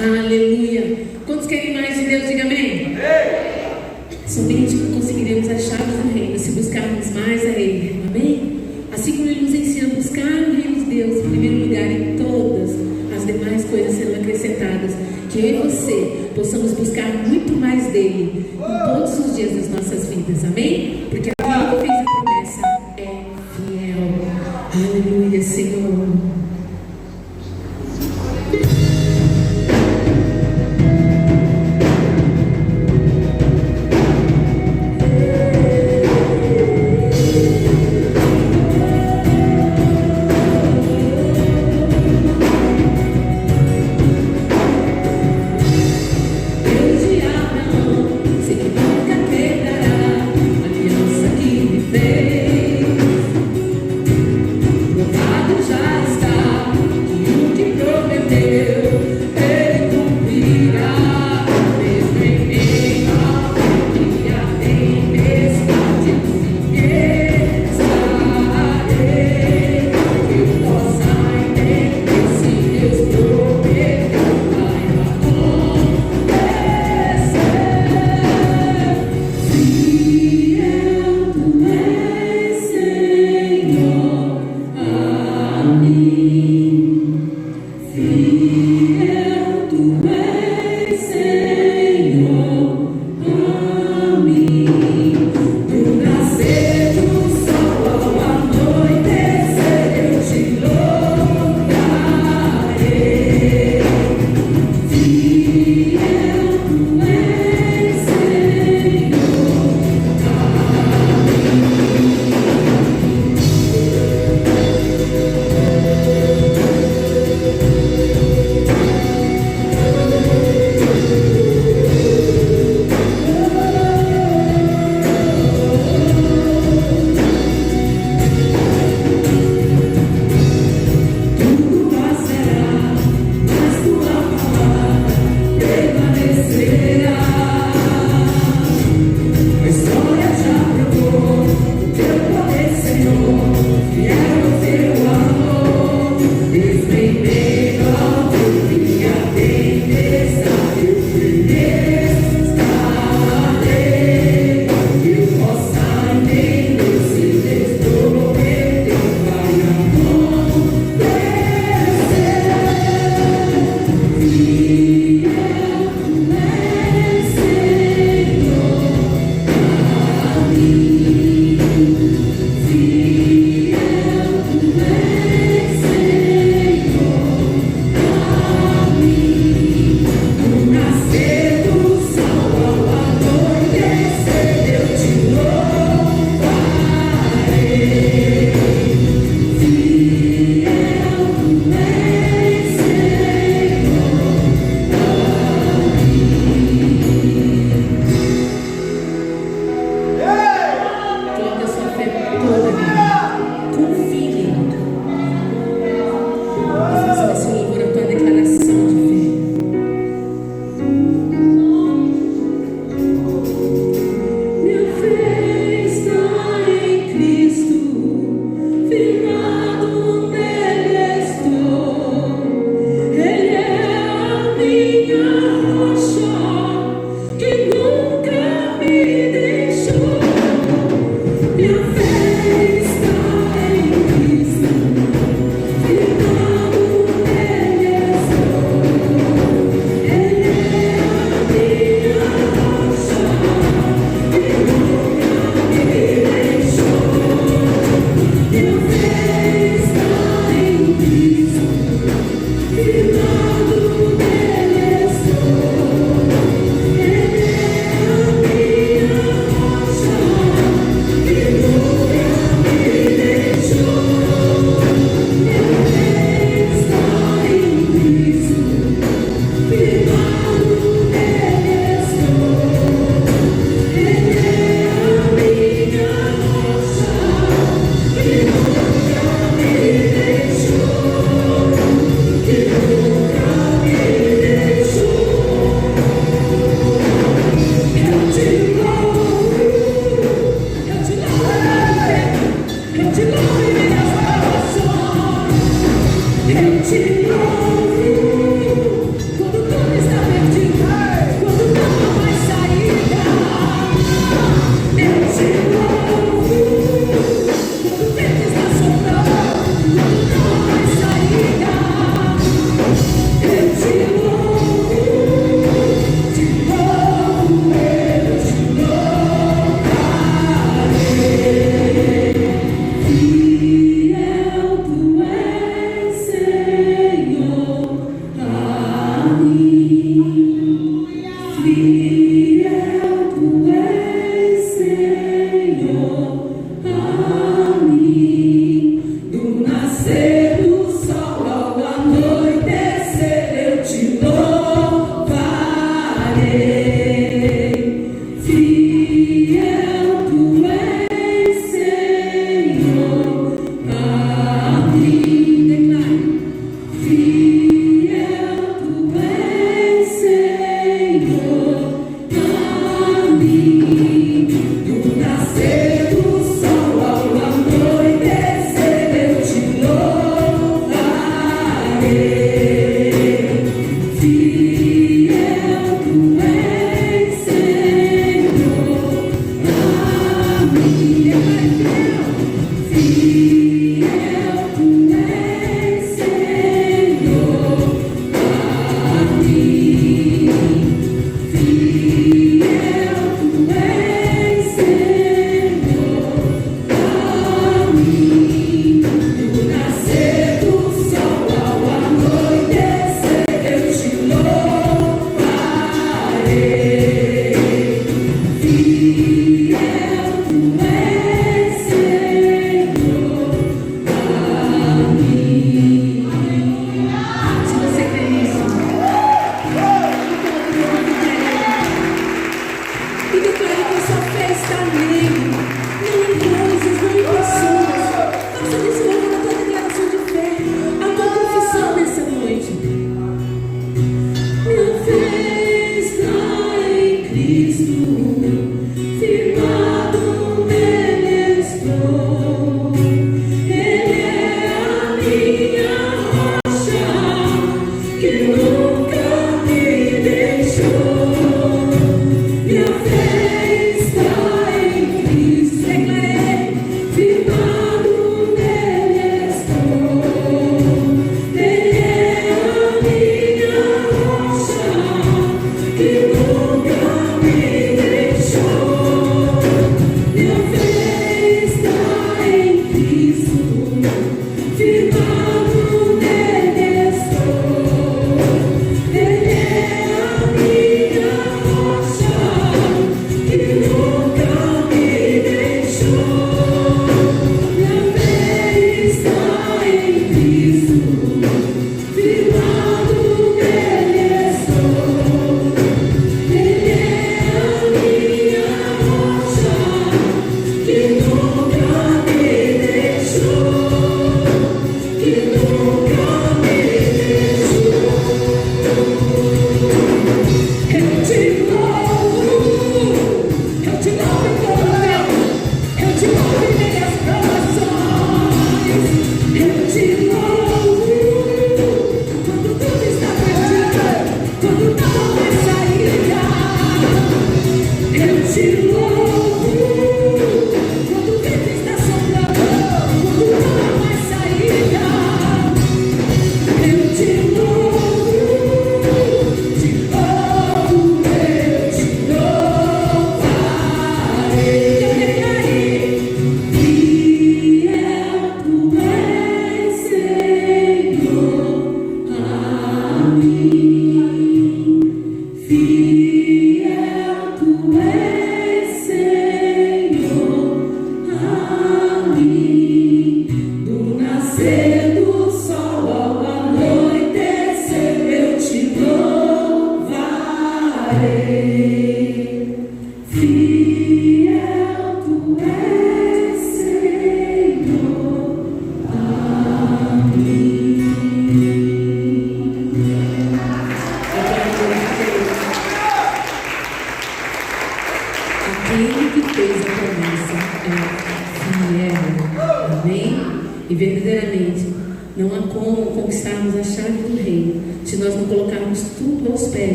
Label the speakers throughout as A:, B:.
A: Aleluia. Quantos querem mais de Deus? Diga amém. Somente conseguiremos as chaves do reino se buscarmos mais a Ele. Amém? Assim como Ele nos ensina a buscar o reino de Deus em primeiro lugar, e todas as demais coisas serão acrescentadas. Que eu e você possamos buscar muito mais dele em todos os dias das nossas vidas. Amém? Porque aquele que fez a promessa é fiel. Aleluia, Senhor.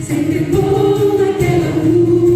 B: Se entregou naquela cruz.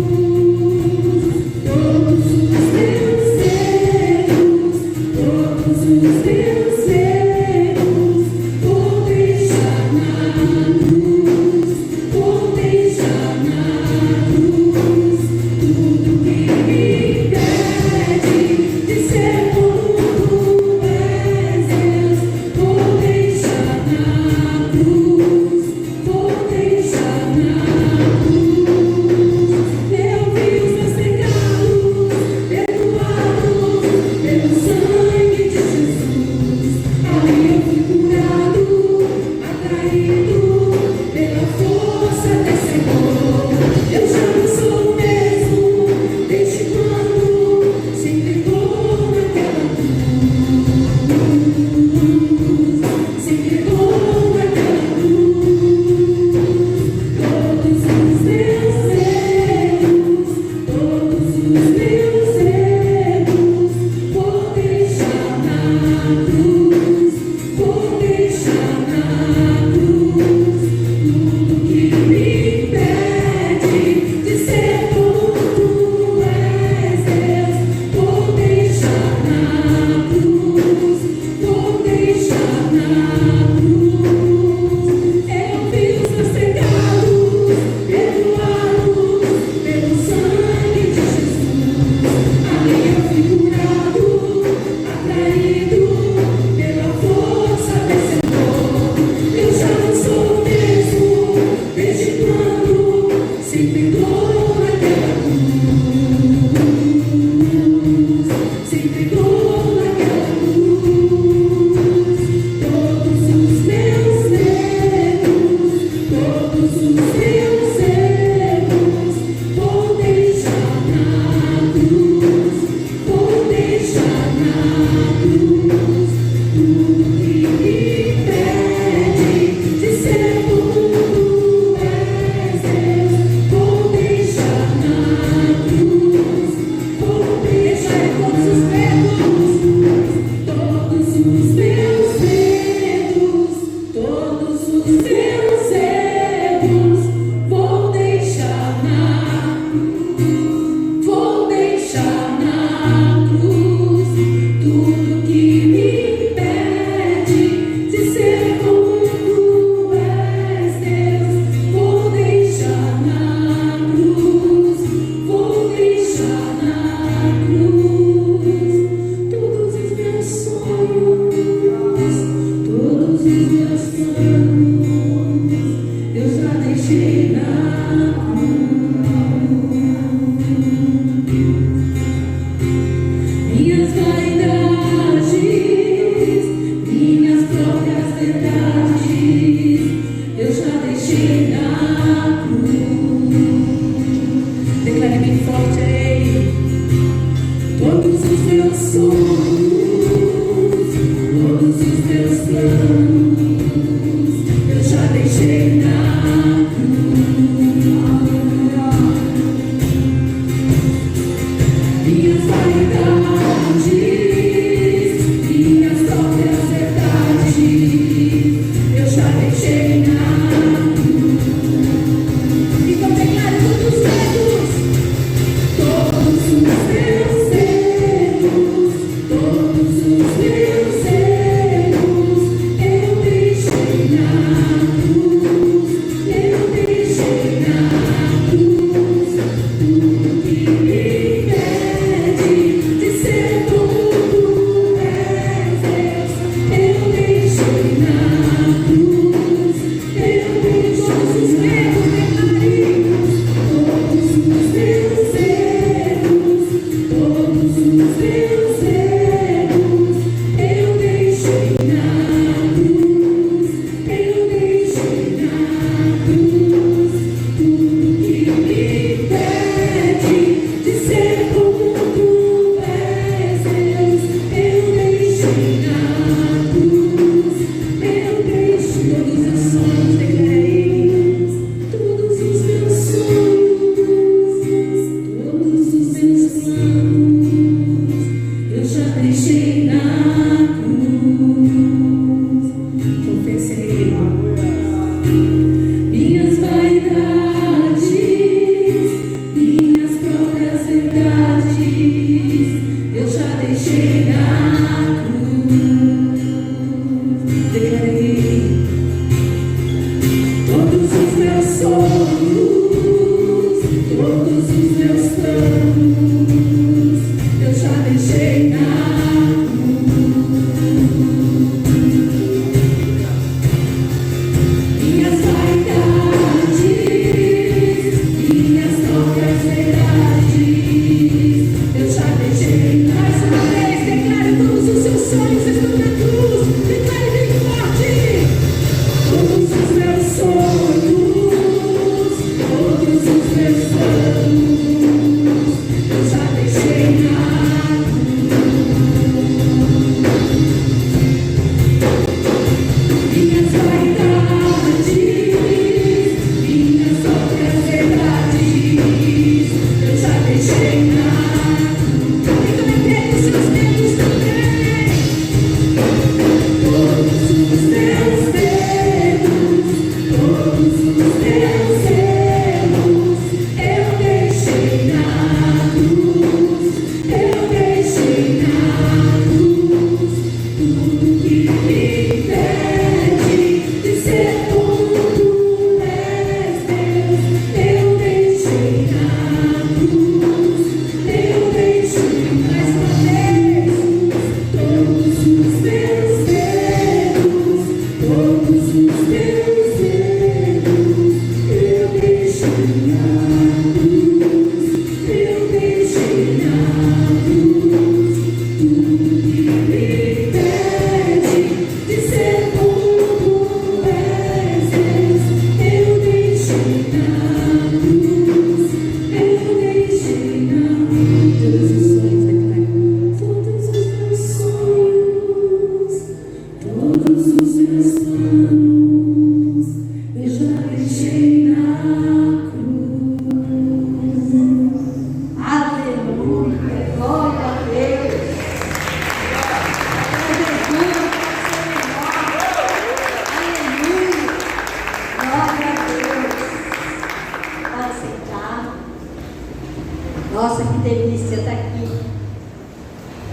B: Nossa, que delícia estar aqui.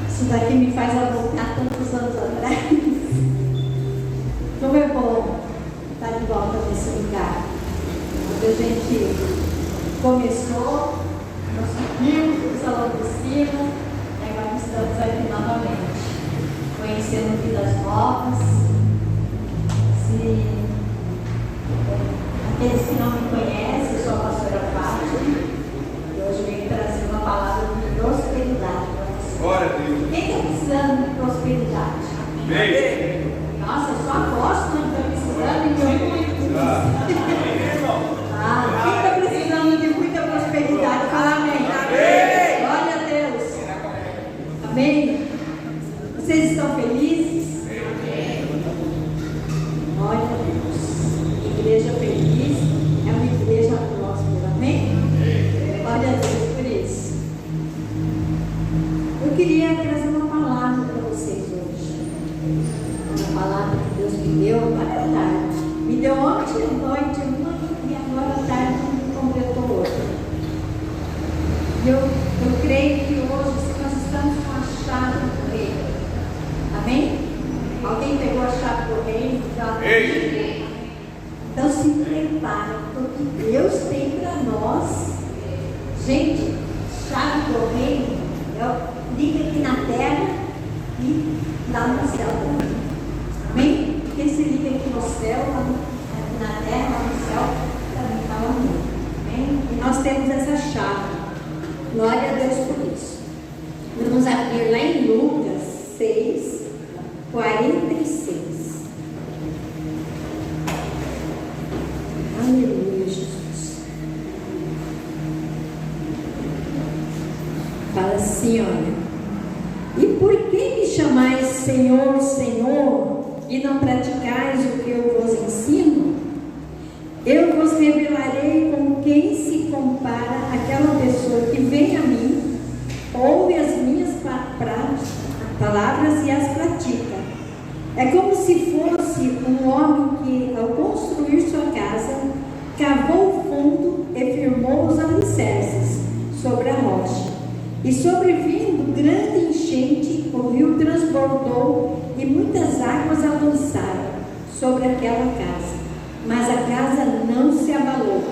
B: Isso daqui me faz voltar tantos anos atrás. Como é bom estar de volta nesse lugar, onde a gente começou, nós subimos para o salão de cima, e agora estamos aqui novamente, conhecendo vidas novas. Aqueles que não me conhecem, eu sou a pastora Fátima. Hoje venho trazer uma palavra de prosperidade para vocês. Glória a Deus. Quem está precisando de prosperidade? Amém. Nossa, eu sou apóstolo, não estou precisando de muito. Quem está precisando de muita prosperidade? Fala amém. Amém. Glória a Deus. Amém. E eu creio que hoje nós estamos com a chave do reino. Amém? Alguém pegou a chave do reino? Então se prepare, porque Deus tem para nós. Gente, chave do reino, liga aqui na terra e lá no céu também. Amém? Porque se liga aqui no céu, na terra, lá no céu, também está lá no mundo. Amém? E nós temos essa chave. Glória a Deus por isso. Vamos abrir lá em Lucas 6, 46. Aleluia, Jesus. Fala assim, olha. E por que me chamais Senhor, Senhor, e não praticais o que eu vos ensino? Eu vos revelarei com quem se compara aquela pessoa que vem a mim, ouve as minhas palavras e as pratica. É como se fosse um homem que, ao construir sua casa, cavou fundo e firmou os alicerces sobre a rocha. E sobrevindo grande enchente, o rio transbordou e muitas águas avançaram sobre aquela casa. Mas a casa não se abalou,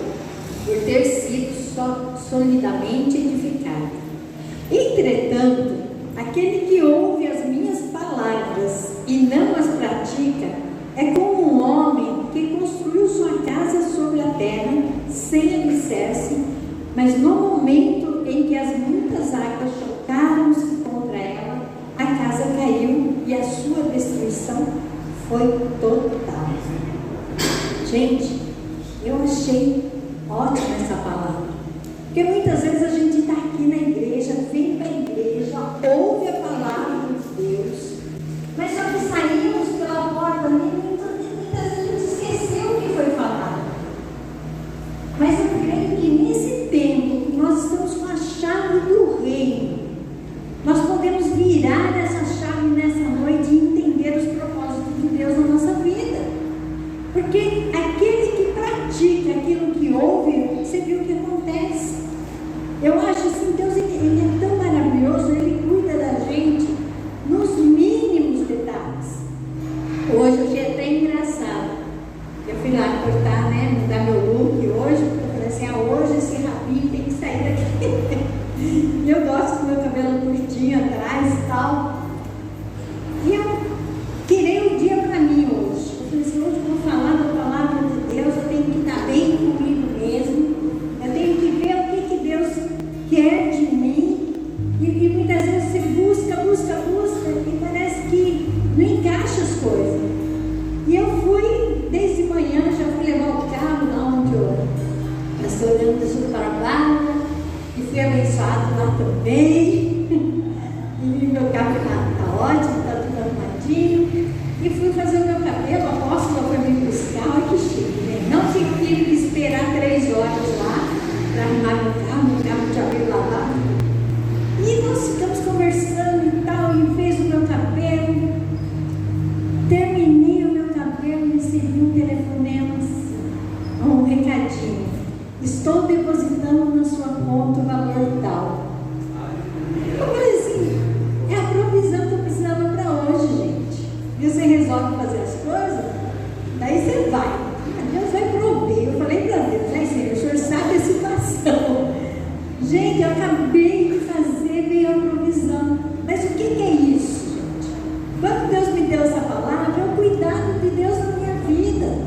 B: por ter sido solidamente edificada. Entretanto, aquele que ouve as minhas palavras e não as pratica, é como um homem que construiu sua casa sobre a terra, sem alicerce, mas no momento em que as muitas águas chocaram-se contra ela, a casa caiu e a sua destruição foi total. Gente, eu achei ótima essa palavra, porque muitas vezes a gente está aqui na igreja, vem para a igreja, ouve a palavra de Deus, mas só que saímos pela porta, muitas vezes a gente esqueceu o que foi falado. Mas eu creio que nesse tempo que nós estamos com a chave do reino, nós podemos virar essa chave nessa noite e entender os propósitos de Deus na nossa vida. Porque aquele que pratica aquilo que ouve, você viu o que acontece. Eu acho assim, Deus ele é tão maravilhoso, Ele cuida da gente nos mínimos detalhes. Hoje eu achei até engraçado. Eu fui lá cortar, né, mudar meu look hoje, porque eu falei assim, hoje esse rabinho tem que sair daqui. E eu gosto do meu cabelo curtinho atrás e tal. E eu tirei o dia para mim hoje. Eu falei assim, hoje eu vou falar da palavra de Deus, eu tenho que estar bem comigo mesmo. Eu tenho que ver o que Deus quer de mim. E muitas vezes você busca, e parece que não encaixa as coisas. E eu fui, desde manhã, já fui levar o carro lá onde eu estou olhando do para baixo, e fui abençoado lá também. E meu carro está ótimo, está tudo arrumadinho. E fui fazer o meu cabelo, a apóstola foi me buscar, olha que chique, né? Não tive que esperar 3 horas lá para arrumar meu carro tinha cabelo lavado. E nós ficamos conversando e tal, e fez o meu cabelo. Terminei o meu cabelo e recebi um telefonema, um recadinho. Estou depositando na sua conta o valor tal. Eu falei assim, é a provisão que eu precisava para hoje, gente. E você resolve fazer as coisas, daí você vai. Deus vai prover. Eu falei para Deus, Senhor, o Senhor sabe a situação. Gente, eu acabei de fazer, veio a provisão. Mas o que é isso, gente? Quando Deus me deu essa palavra, é o cuidado de Deus na minha vida.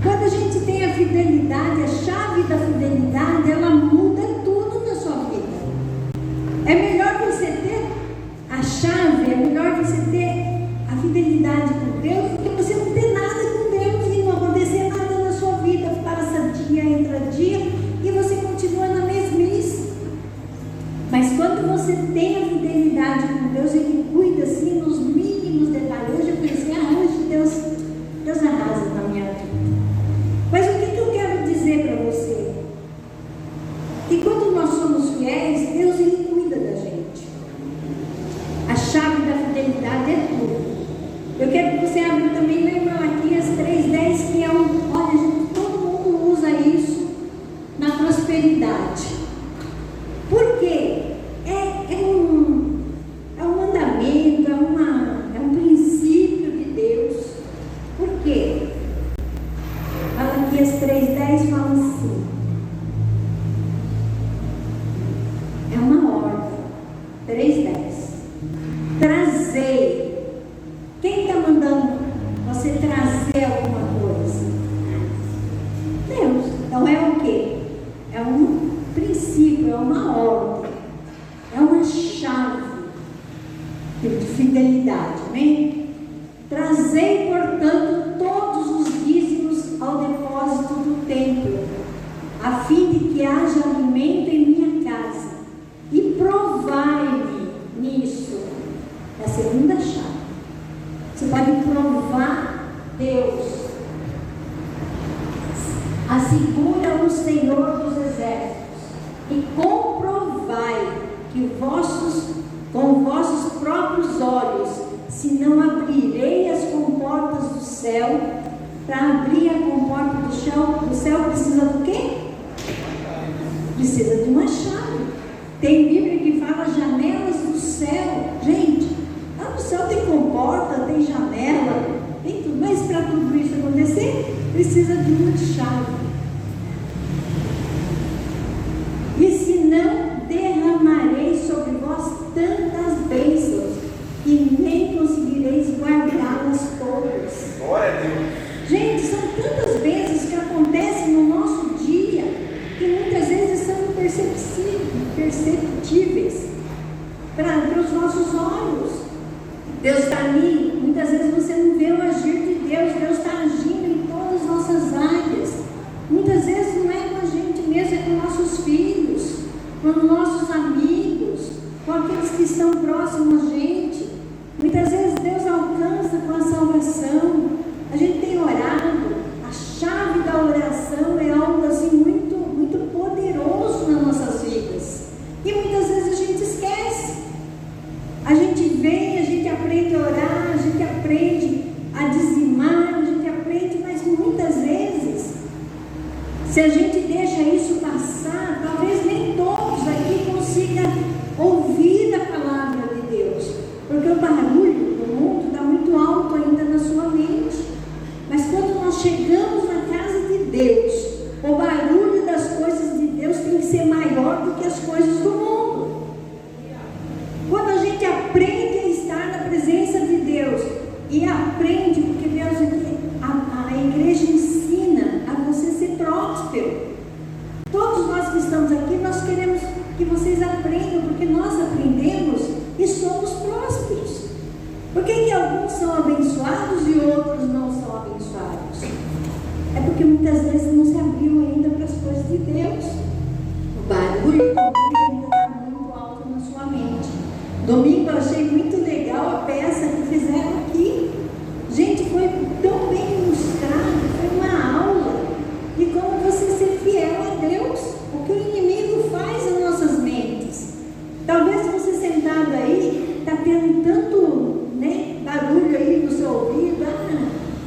B: Quando a gente tem a fidelidade, a chave da fidelidade, ela muda tudo na sua vida. É melhor você ter a chave, é melhor você ter a fidelidade com Deus, do que você não ter nada com Deus e não acontecer nada na sua vida. Passa dia, entra dia e você continua na mesmice. Mas quando você tem a fidelidade com Deus, Ele cuida assim nos mínimos detalhes. Hoje eu pensei, hoje Deus arrasa na minha vida. Mas o que eu quero dizer para você? E quando nós somos fiéis, Deus Ele cuida da gente. A chave da fidelidade é tudo. Eu quero que você abra também lá em Malaquias 3:10, que é olha, gente, todo mundo usa isso na prosperidade. Por fidelidade, amém? Trazei, portanto, todos os dízimos ao depósito do templo, a fim de que haja alimento em minha casa, e provai-me nisso. É a segunda chave. Você pode provar Deus. Assegura o Senhor dos Exércitos, e comprovai que com vossos próprios olhos, se não abrirei as comportas do céu. Para abrir a comporta do céu precisa do quê? Precisa de uma chave. Tem Bíblia que fala janelas do céu. Gente, lá no céu tem comporta, tem janela, tem tudo. Mas para tudo isso acontecer, precisa de uma chave. E se não, derramarei sobre vós tantas bênçãos, que nem conseguireis guardá-las todas.
C: Glória a Deus.
B: Gente, são tantas bênçãos que acontecem no nosso dia, que muitas vezes são imperceptíveis para os nossos olhos. Deus está ali, muitas vezes você não vê o agir de Deus. Deus está agindo em todas as nossas áreas. Muitas vezes não é com a gente mesmo, é com nossos filhos, com nossos amigos, com aqueles que estão próximos a gente. Muitas vezes Deus alcança com a salvação. A gente tem orado, a chave da oração é algo assim muito, muito poderoso nas nossas vidas. E muitas vezes a gente esquece. A gente vem, a gente aprende a orar, a gente aprende a dizimar, a gente aprende, mas muitas vezes, se a gente deixa isso passar, talvez nem todos aqui consigam ouvir a palavra de Deus, porque o barulho do mundo está muito alto ainda na sua mente. Mas quando nós chegamos na casa de Deus, o barulho das coisas de Deus tem que ser maior do que as coisas do mundo. Quando a gente aprende a estar na presença de Deus, e aprende, porque Deus aqui, a igreja ensina a você ser próspero. Todos nós que estamos aqui, nós queremos que vocês aprendam, porque nós aprendemos e somos prósperos. Por que alguns são abençoados e outros não são abençoados? É porque muitas vezes não se abriu ainda para as coisas de Deus. O barulho do mundo ainda está muito alto na sua mente. Domingo eu achei muito legal a peça que fizeram aqui. Gente, foi tão bem ilustrado, foi uma aula de como você ser fiel a Deus, o que o inimigo faz nas nossas mentes. Talvez você sentado aí está tendo tanto barulho aí no seu ouvido,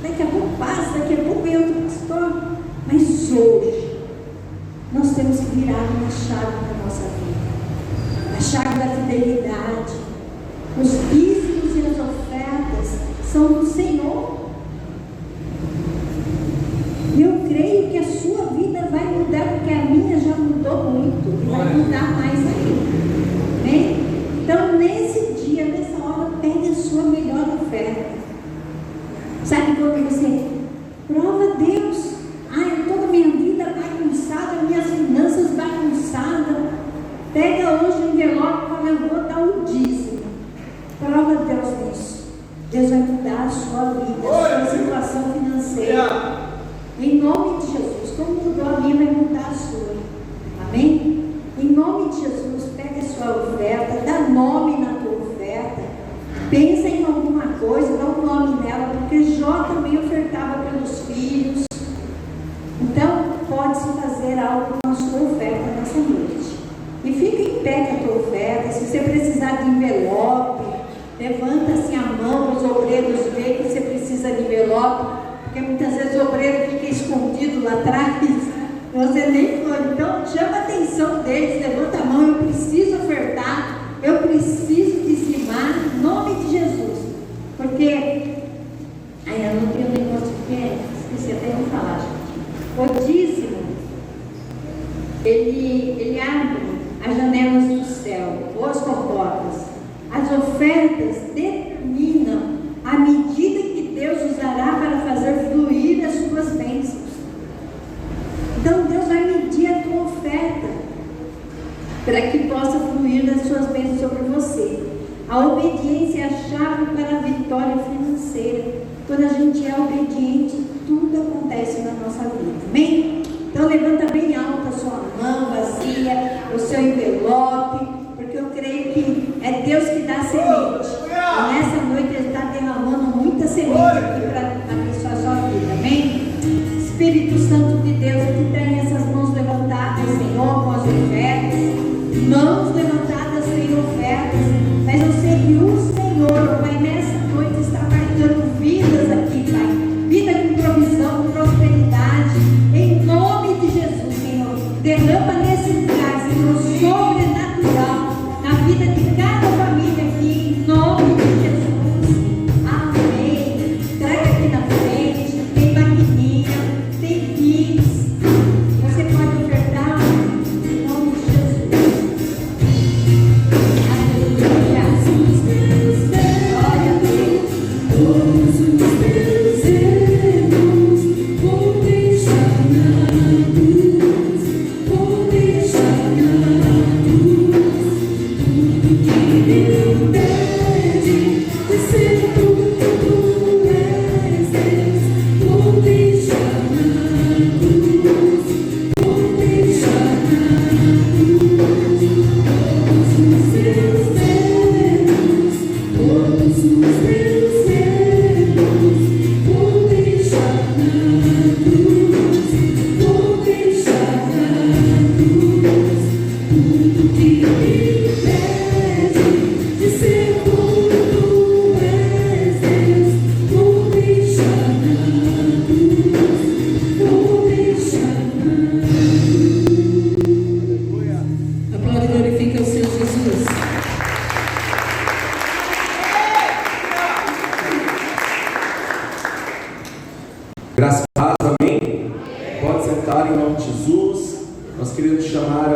B: daqui a pouco passa, daqui a pouco vem outro pastor. Mas hoje nós temos que virar uma chave da nossa vida, a chave da fidelidade. Os dízimos e as ofertas são do Senhor. E eu creio que a sua vida vai mudar, porque a minha já mudou muito e vai mudar mais ainda. Amém? Então, nesse dia, nessa hora, pegue a sua melhor oferta. Sabe quando você prova Deus? Toda a minha vida bagunçada, minhas finanças bagunçadas. Pega hoje o envelope e fala, eu vou dar o dízimo. Prova Deus nisso. Deus vai mudar a sua vida, a sua situação financeira. Em nome de Jesus, como mudou a minha, vai mudar a sua. Amém? Em nome de Jesus, pega a sua oferta, dá nome na tua oferta, pensa em alguma coisa, dá um nome nela, porque Jó também ofertava pelos filhos. Então, pode-se fazer algo com a sua oferta nessa noite. E fica em pé com a tua oferta. Se você precisar de envelope, levanta assim a mão para os obreiros verem que você precisa de envelope, porque muitas vezes o obreiro fica escondido lá atrás, você nem foi. Então chama a atenção deles, levanta a mão, eu preciso ofertar, eu preciso dizimar, em nome de Jesus. Porque eu anotei um negócio que esqueci até de falar, gente. O dízimo, ele abre as janelas do céu, ou as comportas. As ofertas determinam a medida que Deus usará para fazer fluir as suas bênçãos. Então Deus vai medir a tua oferta para que possa fluir as suas bênçãos sobre você. A obediência é a chave para a vitória financeira. Quando a gente é obediente, tudo acontece na nossa vida. Amém? Então levanta bem alta a sua mão vazia, o seu envelope, porque eu creio que é Deus que dá semente. E nessa noite Ele está derramando muita semente aqui para abençoar a sua vida. Amém? Espírito Santo de Deus, aqui tem essas mãos levantadas, Senhor, com as ofertas. Mãos levantadas sem ofertas. Mas eu sei que o Senhor, Pai, nessa noite está marcando vidas aqui, Pai. Vida com provisão, prosperidade. Em nome de Jesus, Senhor. Derrama nesse lugar, Senhor, sobrenatural na vida de cada família aqui, em nome de Jesus. Amém. Traga aqui na frente, tem maquininha, tem Pix. Você pode ofertar em nome de Jesus. Aleluia. Glória a Deus.
A: Todos os desejos vou deixar na luz, vou deixar na luz. Tudo que me impede de ser tudo tu és Deus, vou deixar na luz, vou deixar na luz. Todos os meus medos, todos os meus medos, vou deixar na luz, vou deixar na luz. Tudo que me impede de ser como tu és Deus, vou deixar na luz, vou deixar na luz. Aplaude e glorifica o Senhor Jesus.
C: Graças a Deus, amém? Pode sentar em nome de Jesus. Nós queremos chamar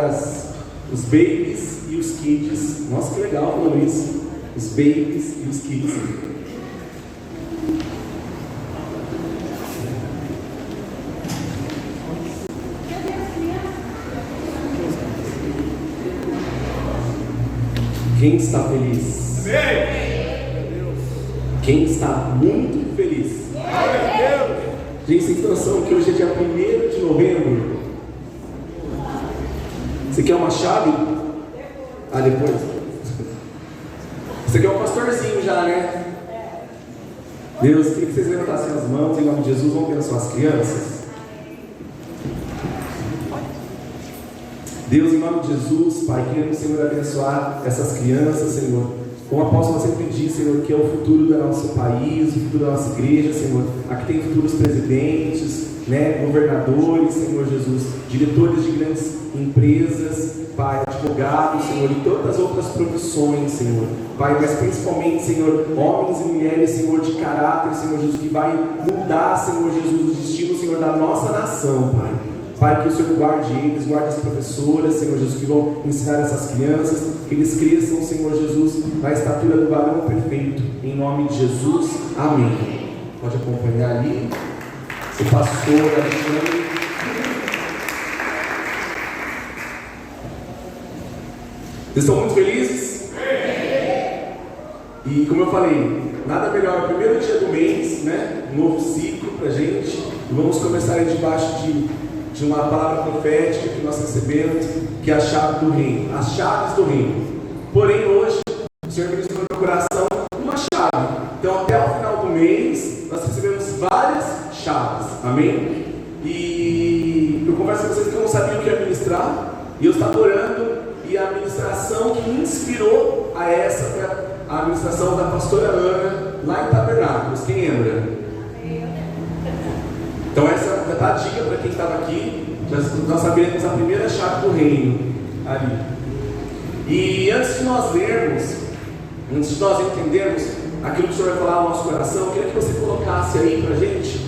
C: os babies e os kids. Nossa, que legal falando isso. Os babies e os kids. Quem está feliz? Quem está muito feliz? Gente, vocês têm noção que hoje é dia 1º de novembro? Você quer uma chave? Ah, depois? Você quer um pastorzinho já, né? Deus, queria que vocês levantassem as mãos em nome de Jesus. Vamos abençoar as crianças. Deus, em nome de Jesus, Pai, queremos, Senhor, abençoar essas crianças, Senhor. Como o apóstolo sempre diz, Senhor, que é o futuro do nosso país, o futuro da nossa igreja, Senhor. Aqui tem futuros presidentes, né, governadores, Senhor Jesus, diretores de grandes empresas, Pai, advogados, Senhor, e tantas outras profissões, Senhor. Pai, mas principalmente, Senhor, homens e mulheres, Senhor, de caráter, Senhor Jesus, que vai mudar, Senhor Jesus, o destino, Senhor, da nossa nação, Pai. Pai, que o Senhor guarde eles, guarde as professoras, Senhor Jesus, que vão ensinar essas crianças, que eles cresçam, Senhor Jesus, na estatura do varão perfeito, em nome de Jesus, amém. Pode acompanhar ali, o pastor Alexandre. Vocês estão muito felizes? E como eu falei, nada melhor, o primeiro dia do mês, né? Um novo ciclo pra gente, e vamos começar aí debaixo de uma palavra profética que nós recebemos, que é a chave do reino, as chaves do reino. Porém, hoje, o Senhor ministrou no meu coração uma chave. Então, até o final do mês, nós recebemos várias chaves, amém? E eu converso com vocês que eu não sabia o que ia ministrar, e eu estava orando, e a ministração que me inspirou a essa foi a ministração da pastora Ana, lá em Tabernáculos. Quem lembra? Então essa já está a dica para quem estava aqui. Nós sabemos a primeira chave do reino ali. E antes de nós lermos, antes de nós entendermos aquilo que o Senhor vai falar no nosso coração, eu queria que você colocasse aí para a gente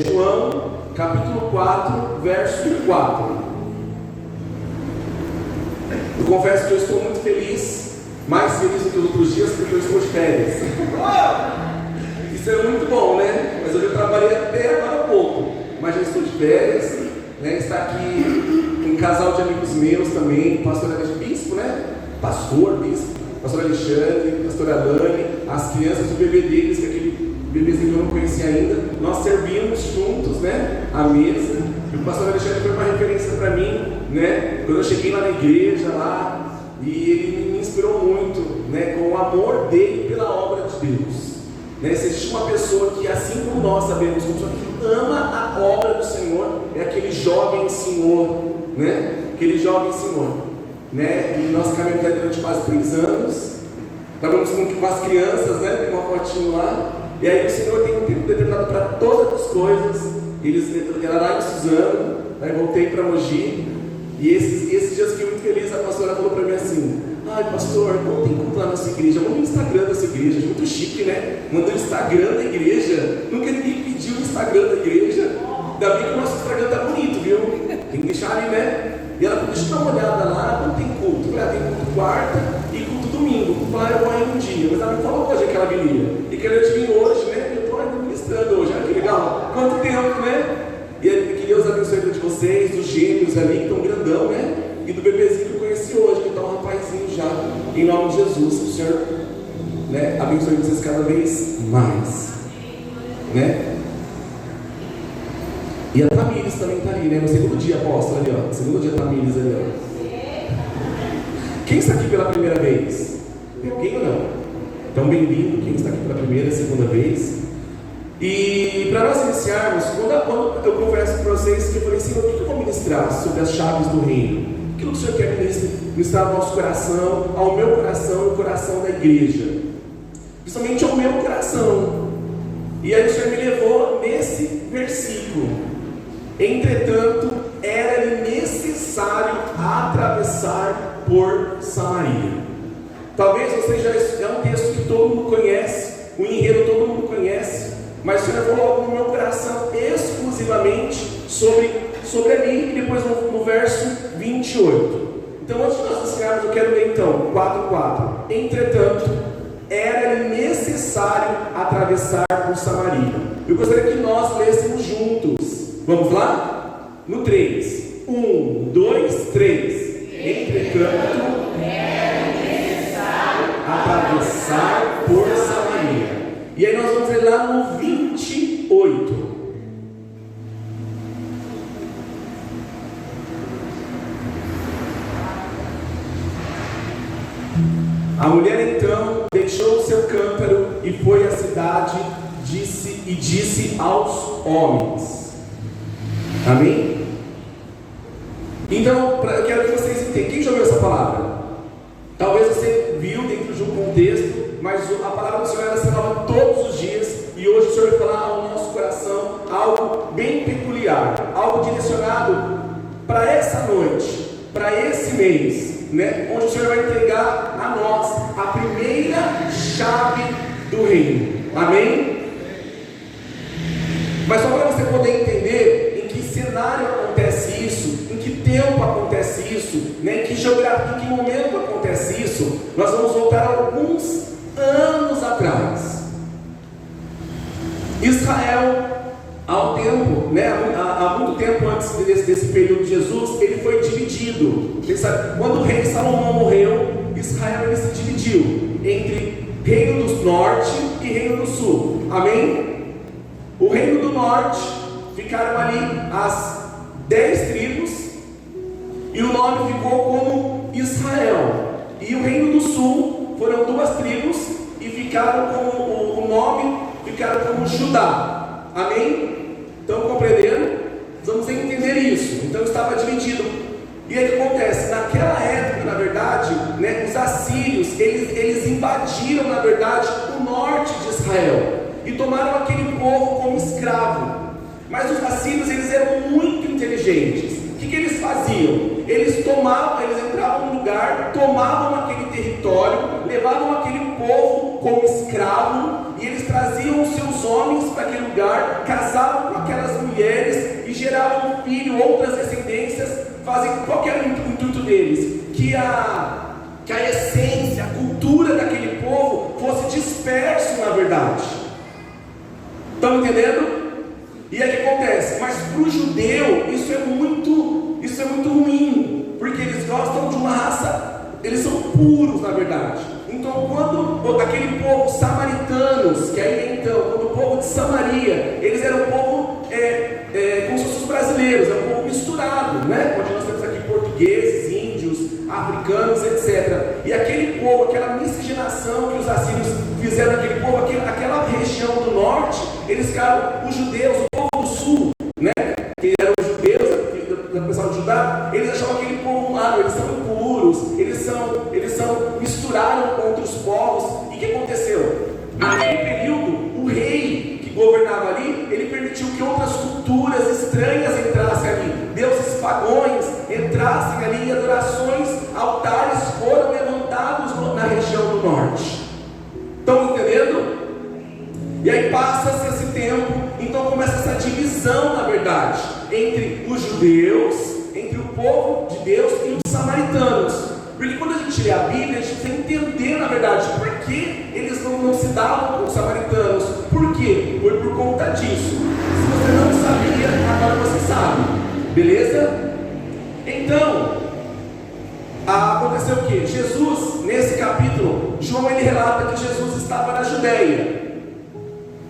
C: João capítulo 4, verso 4. Eu confesso que eu estou muito feliz, mais feliz do que os outros dias, porque eu estou de férias. Isso é muito bom, né? Mas hoje eu trabalhei até agora há pouco, mas já estou de férias, né? Está aqui um casal de amigos meus também, pastor Bispo, né? Pastor, bispo, pastor Alexandre, pastor Alane, as crianças, o bebê deles, que é aquele bebezinho que eu não conhecia ainda, nós servíamos juntos, né, à mesa. E o pastor Alexandre foi uma referência para mim, né, quando eu cheguei lá na igreja, lá, e ele me inspirou muito, né, com o amor dele pela obra de Deus. Né, se existe uma pessoa que, assim como nós sabemos, uma pessoa que ama a obra do Senhor, é aquele jovem senhor, né, aquele jovem senhor, né, e nós caminhamos durante quase 3 anos, estávamos com as crianças, né, tem uma fotinho lá. E aí o Senhor tem um tempo determinado para todas as coisas. Ela lá em Suzano, aí voltei para Mogi. E esses dias fiquei muito feliz. A pastora falou para mim assim: ai pastor, não tem culto lá na sua igreja, manda o Instagram da sua igreja. Muito chique, né? Manda o Instagram da igreja. Nunca ninguém pediu o Instagram da igreja. Ainda bem que o nosso Instagram tá bonito, viu? Tem que deixar ali, né? E ela falou: deixa eu dar uma olhada lá, não tem culto. Eu falei: tem culto quarta e culto domingo. Eu falei: eu vou aí um dia. Mas ela me falou hoje que ela viria. E que ela ia vir hoje, né? Eu estou administrando hoje. Olha que legal. Quanto tempo, né? E que Deus abençoe a vida de vocês, dos gêmeos ali que estão grandão, né? E do bebezinho que eu conheci hoje, que está um rapazinho já. Em nome de Jesus, o Senhor, né, abençoe vocês cada vez mais, né? E a Tamires também está ali, né? No segundo dia, apóstolo, ali, ó. No segundo dia, Tamires ali, ó. Quem está aqui pela primeira vez? Tem alguém ou não? Então, bem-vindo, quem está aqui pela primeira, segunda vez. E para nós iniciarmos, quando eu confesso para vocês que eu falei: Senhor, o que eu vou ministrar sobre as chaves do reino? Aquilo que o Senhor quer ministrar ao nosso coração, ao meu coração e ao coração da igreja, principalmente ao meu coração. E aí o Senhor me levou nesse versículo: entretanto, era-lhe necessário atravessar por Samaria. Talvez você já é um texto que todo mundo conhece, o enredo todo mundo conhece, mas o Senhor falou algo no meu coração exclusivamente sobre ali, e depois no verso 28. Então, antes de nós iniciarmos, eu quero ler então 4:4. Entretanto, era necessário atravessar por Samaria. Eu gostaria que nós lêssemos juntos. Vamos lá? No 3. 1, 2, 3. Entretanto, atravessar por Samaria. E aí nós vamos ler lá no 28. A mulher então deixou o seu cântaro e foi à cidade, disse aos homens. Amém? Então, eu quero que vocês entendam. Quem já ouviu essa palavra? Talvez você viu dentro de um contexto, mas a palavra do Senhor ela se renova todos os dias. E hoje o Senhor vai falar ao nosso coração algo bem peculiar, algo direcionado para essa noite, para esse mês, né? Onde o Senhor vai entregar a nós a primeira chave do reino. Amém? Mas só para você poder entender em que cenário acontece isso, em que tempo acontece isso, né? Em que geografia, em que momento acontece isso, nós vamos voltar alguns anos atrás. Israel, há muito tempo antes desse período de Jesus, ele foi dividido. Quando o rei Salomão morreu, Israel ele se dividiu entre reino do norte e reino do sul. Amém? O reino do norte ficaram ali as 10 tribos e o nome ficou como Israel. E o reino do sul foram 2 tribos e ficaram como o nome ficaram como Judá. Amém? Estão compreendendo? Vamos entender isso. Então estava dividido. E aí o que acontece? Naquela época, na verdade, né, os assírios, eles invadiram, na verdade, o norte de Israel e tomaram aquele povo como escravo. Mas os assírios, eles eram muito inteligentes. O que eles faziam? Eles entravam no lugar, tomavam aquele território, levavam aquele povo como escravo, e eles traziam os seus homens para aquele lugar, casavam com aquelas mulheres e geravam um filho, outras descendências. Qual que era o intuito deles? Que a essência, a cultura daquele povo fosse disperso, na verdade. Estão entendendo? E aí o que acontece? Mas para o judeu isso é muito ruim, porque eles gostam de uma raça, eles são puros, na verdade. Então, quando aquele povo samaritanos, que aí então, quando o povo de Samaria, eles eram um povo como se fossem os brasileiros, é um povo misturado, né? Onde nós temos aqui portugueses, índios, africanos, etc. E aquele povo, aquela miscigenação que os assírios fizeram naquele povo, aquela região do norte, eles ficaram, os judeus, o povo do sul, né? Que eram os judeus, do pessoal de Judá, eles achavam aquele povo lá, eles são impuros, eles misturaram com outros povos. E o que aconteceu? Naquele período, o rei que governava ali, ele permitiu que outras culturas estranhas entrassem ali, deuses pagões entrassem ali, e adorações, altares foram levantados na região do norte. Estão entendendo? E aí passa-se esse tempo, então começa essa divisão, na verdade, entre os judeus, entre o povo de Deus e os samaritanos. Porque quando a gente lê a Bíblia, a gente precisa entender, na verdade, por que eles não se davam com os samaritanos. Por quê? Foi por conta disso. Se você não sabia, agora você sabe. Beleza? Então, aconteceu o quê? Jesus, nesse capítulo, João ele relata que Jesus estava na Judéia.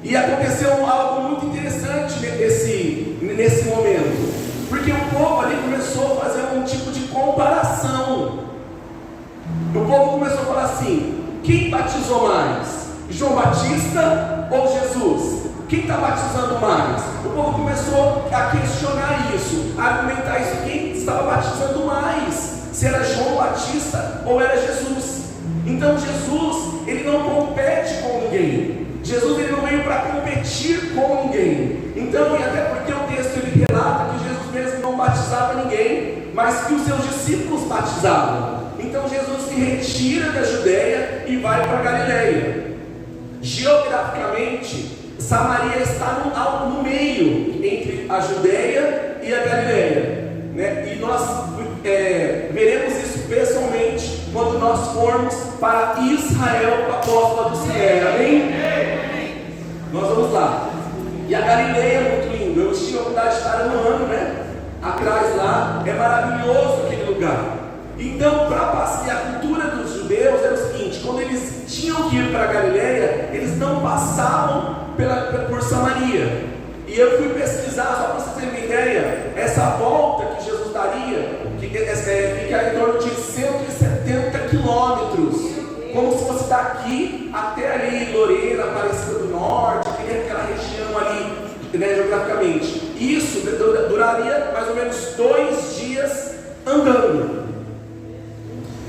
C: E aconteceu algo muito interessante nesse momento. Porque o povo ali começou a fazer um tipo de comparação. O povo começou a falar assim: quem batizou mais? João Batista ou Jesus? Quem está batizando mais? O povo começou a questionar isso, a argumentar isso. Quem estava batizando mais? Se era João Batista ou era Jesus? Então Jesus, ele não compete com ninguém. Jesus ele não veio para competir com ninguém. Então, e até porque o texto ele relata que Jesus mesmo não batizava ninguém, mas que os seus discípulos batizavam. Então Jesus se retira da Judéia e vai para Galileia. Geograficamente, Samaria está no meio entre a Judéia e a Galileia, né? E nós veremos isso pessoalmente quando nós formos para Israel, a apóstola do Sinéia. Amém? Nós vamos lá. E a Galileia é muito lindo. Eu tive a oportunidade de estar um ano, né? Atrás lá, é maravilhoso aquele lugar. Então, para passar, a cultura dos judeus era o seguinte: quando eles tinham que ir para a Galileia, eles não passavam por Samaria. E eu fui pesquisar, só para vocês terem uma ideia, essa volta que Jesus daria, que fica em torno de 170 quilômetros, como se fosse daqui até ali, Lorena, Aparecida do Norte, aquela região ali, né, geograficamente. Isso duraria mais ou menos 2 dias andando.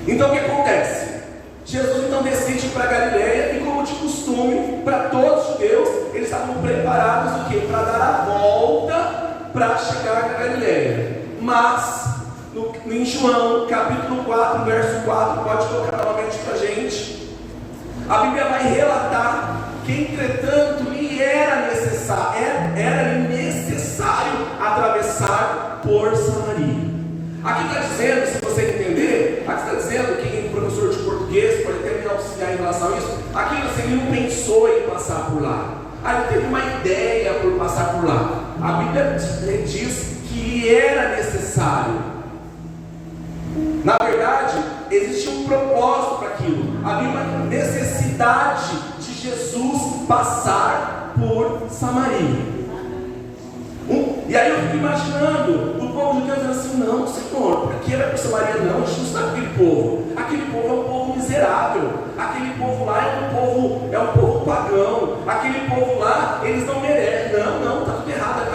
C: Então o que acontece? Jesus então decide ir para Galileia, e como de costume, para todos os judeus, eles estavam preparados o quê? Para dar a volta para chegar na Galileia. Mas, em João, capítulo 4, verso 4, pode colocar novamente para a gente, a Bíblia vai relatar que, entretanto, lhe era necessário atravessar por Samaria. Aqui está dizendo, se você entender, aqui está dizendo, quem é professor de português pode até me auxiliar em relação a isso, aqui ele não pensou em passar por lá, ele teve uma ideia por passar por lá. A Bíblia diz que era necessário. Na verdade, existia um propósito para aquilo. Havia uma necessidade de Jesus passar por Samaria. E aí eu fico imaginando o povo de Deus dizendo assim: não, Senhor, por que era por Samaria? Não, a gente não está com aquele povo. Aquele povo é um povo miserável. Aquele povo lá é um povo pagão. Aquele povo lá, eles não merecem. Não, está tudo errado.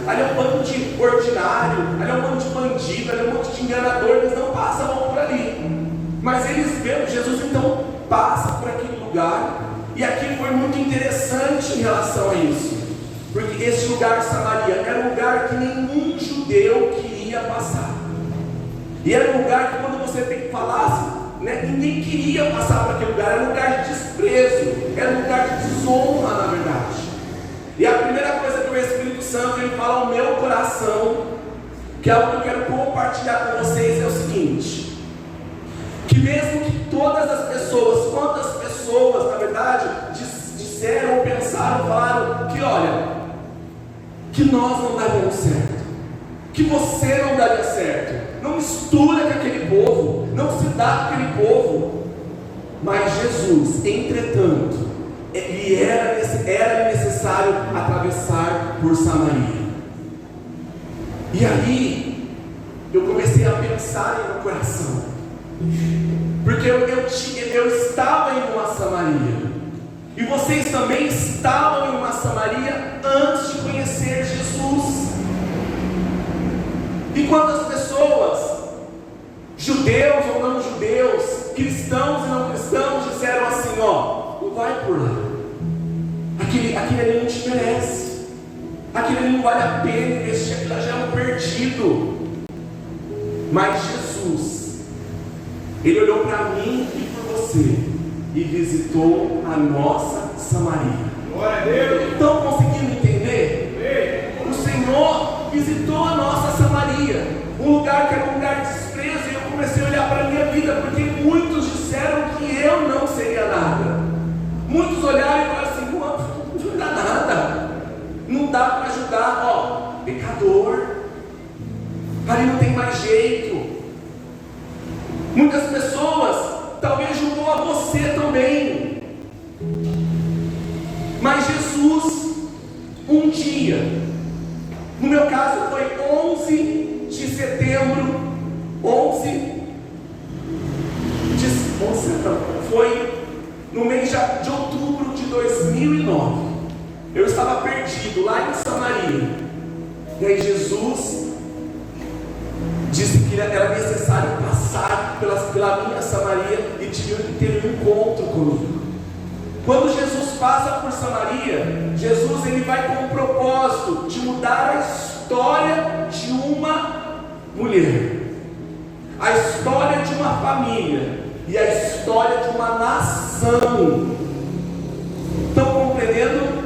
C: Ali é um bando de ordinário, ali é um bando de bandido, ali é um monte de enganador. Eles não passam por ali. Mas eles vendo, Jesus então passa por aquele lugar. E aquilo foi muito interessante em relação a isso. Porque esse lugar de Samaria era um lugar que nenhum judeu queria passar. E era um lugar que, quando você falasse, né, ninguém queria passar por aquele lugar. Era um lugar de desprezo, era um lugar de desonra, na verdade. E a primeira coisa que o Espírito Santo ele fala ao meu coração, que é algo que eu quero compartilhar com vocês, é o seguinte: que mesmo que todas as pessoas, quantas pessoas, na verdade, disseram ou pensaram, falaram que, olha, que nós não daríamos certo, que você não daria certo, não mistura com aquele povo, não se dá com aquele povo, Mas Jesus, entretanto, lhe era necessário atravessar por Samaria. E aí, eu comecei a pensar em meu coração, porque eu estava em uma Samaria, e vocês também estavam em uma Samaria antes de conhecer Jesus. E quantas pessoas, judeus ou não judeus, cristãos e não cristãos, disseram assim: ó, não vai por lá, aquele ali não te merece, aquele ali não vale a pena investir, aquilo já é um perdido. Mas Jesus, Ele olhou para mim e por você e visitou a nossa Samaria.
D: Glória a Deus.
C: Estão conseguindo entender? O Senhor visitou a nossa Samaria, um lugar que era um lugar de desprezo, e eu comecei a olhar para a minha vida, porque muitos disseram que eu não seria nada. Muitos olharam e falaram assim: não dá nada, não dá para ajudar, ó, pecador, ali não tem mais jeito. Muitas pessoas talvez julgou a você também, mas Jesus, um dia, no meu caso foi 11 de setembro, foi no mês de outubro de 2009, eu estava perdido lá em Samaria, e aí Jesus disse que era necessário passar pela minha Samaria e ter um encontro comigo. Quando Jesus passa por Samaria, Jesus ele vai com o propósito de mudar a história de uma mulher, a história de uma família e a história de uma nação. Estão compreendendo?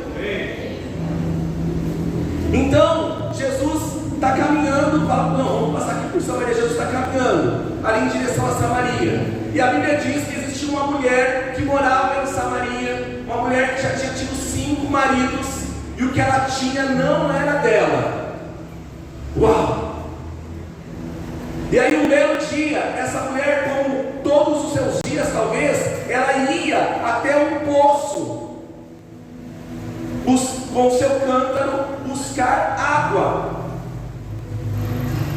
C: Então Jesus está caminhando, fala: não, vamos passar aqui por Samaria. Jesus está caminhando ali em direção a Samaria, e a Bíblia diz que existia uma mulher que morava em Samaria, uma mulher que já tinha tido 5 maridos, e o que ela tinha não era dela. Uau! E aí um belo dia, essa mulher, como todos os seus dias talvez, ela ia até um poço, com o seu cântaro, buscar água.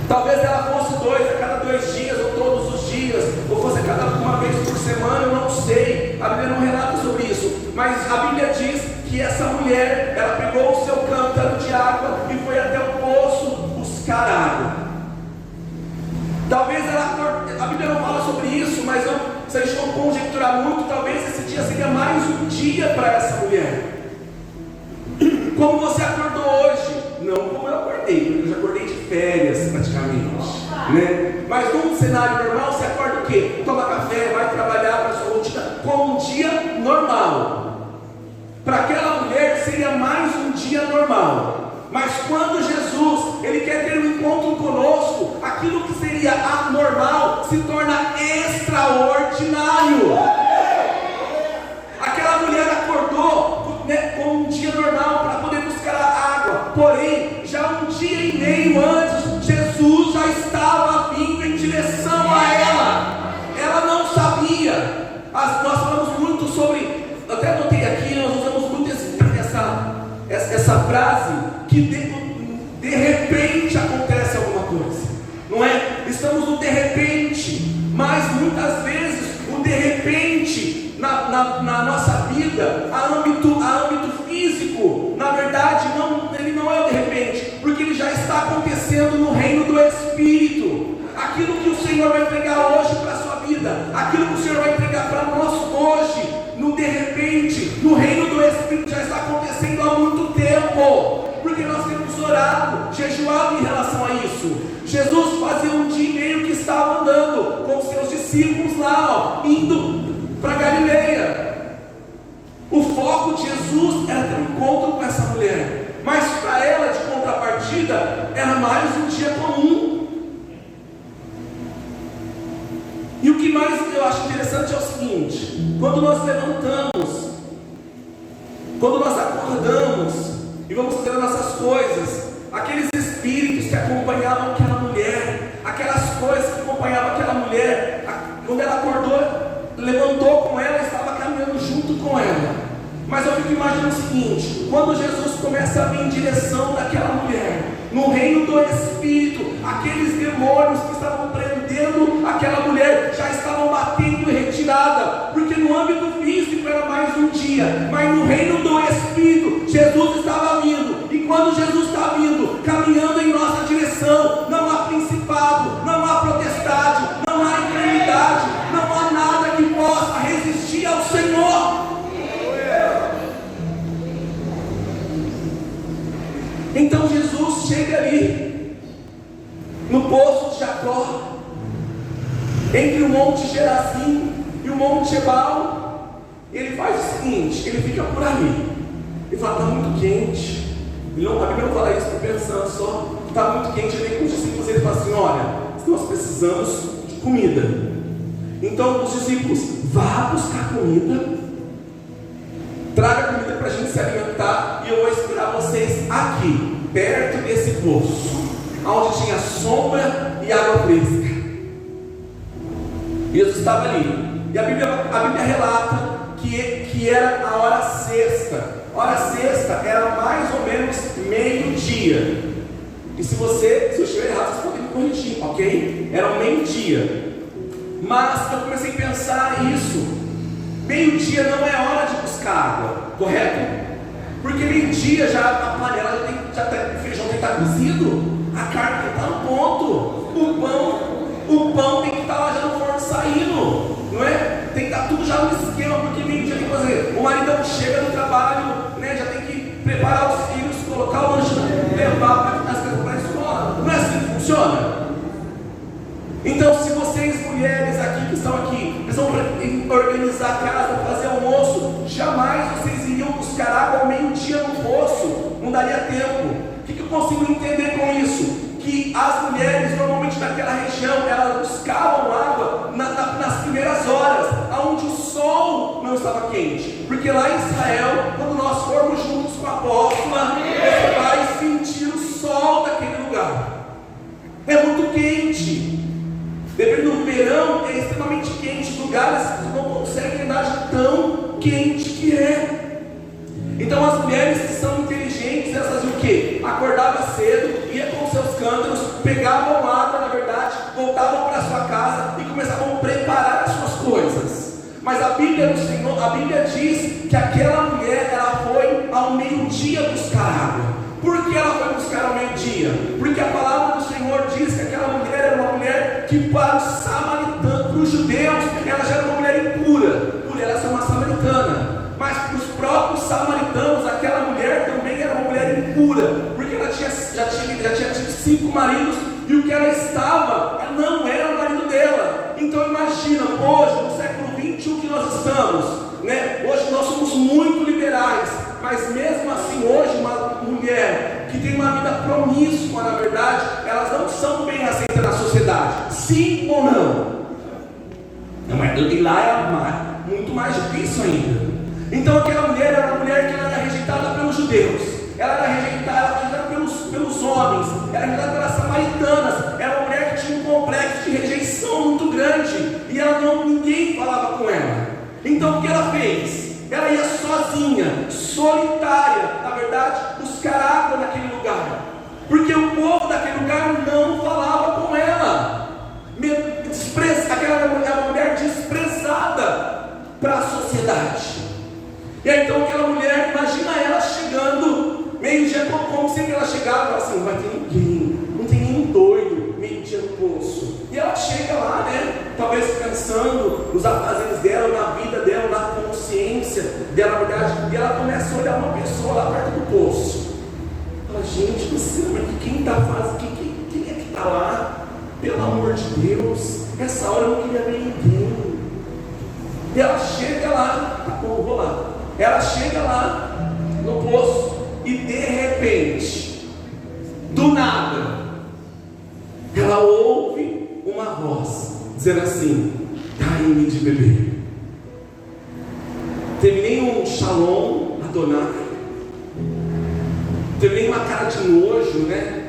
C: Talvez ela fosse a cada 2 dias, ou todos os dias, ou fosse a cada uma vez por semana, eu não sei, a Bíblia não relata sobre isso, mas a Bíblia diz que essa mulher, ela pegou o seu cântaro de água e foi até o poço buscar água. Talvez a Bíblia não fala sobre isso, mas se a gente for conjecturar muito, talvez esse dia seria mais um dia para essa mulher. Como você acordou hoje? Não como eu acordei, porque eu já acordei de férias praticamente, né? Mas num cenário normal, você acorda o quê? Toma café, vai trabalhar para sua rotina, como um dia normal. Para aquela mulher seria mais um dia normal. Mas quando Jesus, Ele quer ter um encontro conosco, aquilo que seria anormal se torna extraordinário. Aquela mulher acordou, né, como um dia normal para poder buscar a água, porém, já um dia e meio antes, Jesus já estava vindo em direção a ela. Ela não sabia. Nós falamos muito sobre, até anotei aqui, nós usamos muito essa frase, que de repente acontece alguma coisa, não é? Estamos no de repente, mas muitas vezes o de repente na nossa vida, a âmbito físico, na verdade ele não é o de repente, porque ele já está acontecendo no reino do Espírito. Aquilo que o Senhor vai entregar hoje para a sua vida, aquilo que o Senhor vai entregar para nós hoje, no de repente, no reino do Espírito, já está acontecendo há muito tempo, porque nós temos orado, jejuado em relação a isso. Jesus fazia um dia e meio que estava andando com os seus discípulos lá, indo para Galileia. O foco de Jesus era ter um encontro com essa mulher, mas para ela, de contrapartida, era mais um dia comum. E o que mais eu acho interessante é o seguinte: quando nós levantamos, quando nós acordamos e vamos fazer nossas coisas, aqueles espíritos que acompanhavam aquela mulher, aquelas coisas que acompanhavam aquela mulher, quando ela acordou, levantou com ela e estava caminhando junto com ela. Mas eu fico imaginando o seguinte: quando Jesus começa a vir em direção daquela mulher, no reino do Espírito, aqueles demônios que estavam prendendo aquela mulher já estavam batendo em retirada, porque no âmbito físico era mais um dia, mas no reino do Espírito, Jesus estava vindo. E quando Jesus está vindo, caminhando em nossa direção, não há principado, não há potestade, não há enfermidade, não há nada que possa resistir ao Senhor. Então Jesus chega ali no poço de Jacó, entre o monte Gerazim e o monte Ebal. Ele faz o seguinte: ele fica por ali. Ele fala: está muito quente. A Bíblia não fala isso, estou pensando só. Está muito quente. Ele vem com os discípulos e ele fala assim: olha, nós precisamos de comida. Então os discípulos: vá buscar comida, traga comida para a gente se alimentar, e eu vou esperar vocês aqui, perto desse poço, onde tinha sombra e água fresca. Jesus estava ali, e a Bíblia relata que era a hora sexta. A hora sexta era mais ou menos meio-dia. E se eu estiver errado, vocês podem me corrigir, ok? Era meio-dia. Mas eu comecei a pensar isso: meio-dia não é hora de buscar água, correto? Porque meio-dia já a panela o feijão tem que estar cozido, a carne tem que estar no ponto, o pão tem que estar lá já no forno saindo, não é? Tem que estar tudo já no esquema, porque meio-dia tem que fazer. O maridão chega do trabalho, né? Já tem que preparar os filhos, colocar o lanche, levar as coisas para a escola. Não é assim que funciona? Então, se vocês mulheres aqui que estão aqui precisam organizar a casa, fazer almoço, jamais vocês iriam buscar água ao meio-dia no poço, não daria tempo. O que eu consigo entender com isso? Que as mulheres normalmente naquela região, elas buscavam água nas primeiras horas, onde o sol não estava quente. Porque lá em Israel, quando nós formos juntos com a apóstola, você vai sentir o sol daquele lugar. É muito quente. Dependendo do verão, é extremamente quente. Lugares que não conseguem andar de tão quente que é. Então as mulheres que são inteligentes, elas faziam o quê? Acordavam cedo, ia com seus cântaros, pegavam água, na verdade, voltavam para sua casa e começavam a preparar as suas coisas. Mas a Bíblia do Senhor, a Bíblia diz que aquela mulher, ela foi ao meio-dia buscar água. Por que ela foi buscar ao meio-dia? Porque a palavra do Senhor diz que aquela mulher era uma mulher que para os samaritanos, para os judeus, ela já era uma mulher impura, por ela ser uma samaritana. Mas para os próprios samaritanos, aquela mulher também era uma mulher impura, porque ela já tinha tido 5 maridos, e o que ela estava não era o marido dela. Então imagina, hoje, no século 21 que nós estamos, né? Hoje nós somos muito liberais, mas mesmo assim hoje uma mulher que tem uma vida promíscua, na verdade, elas não são bem aceitas na sociedade. Sim ou não? E lá é muito mais difícil ainda. Então aquela mulher era uma mulher que ela era rejeitada pelos judeus, ela era rejeitada pelos homens, era rejeitada pelas samaritanas. Era uma mulher que tinha um complexo de rejeição muito grande, e ninguém falava com ela. Então o que ela fez? Ela ia sozinha, solitária, na verdade, buscar água naquele lugar, porque o povo daquele lugar não falava com ela. Aquela era uma mulher desprezada para a sociedade. E aí então aquela mulher, imagina ela chegando meio-dia, como sempre ela chegava, assim: não vai ter ninguém, não tem nenhum doido, meio-dia no poço. E ela chega lá, né, talvez pensando nos afazeres dela, na vida dela, na consciência dela, na verdade, e ela começa a olhar uma pessoa lá perto do poço. Fala: gente do céu, mas quem está fazendo? Quem é que está lá? Pelo amor de Deus, essa hora eu não queria ver ninguém. E ela chega lá, tá bom, vou lá. Ela chega lá no poço e de repente, do nada, ela ouve uma voz dizendo assim: dai-me de beber. Teve nem um shalom Adonai, teve nem uma cara de nojo, né?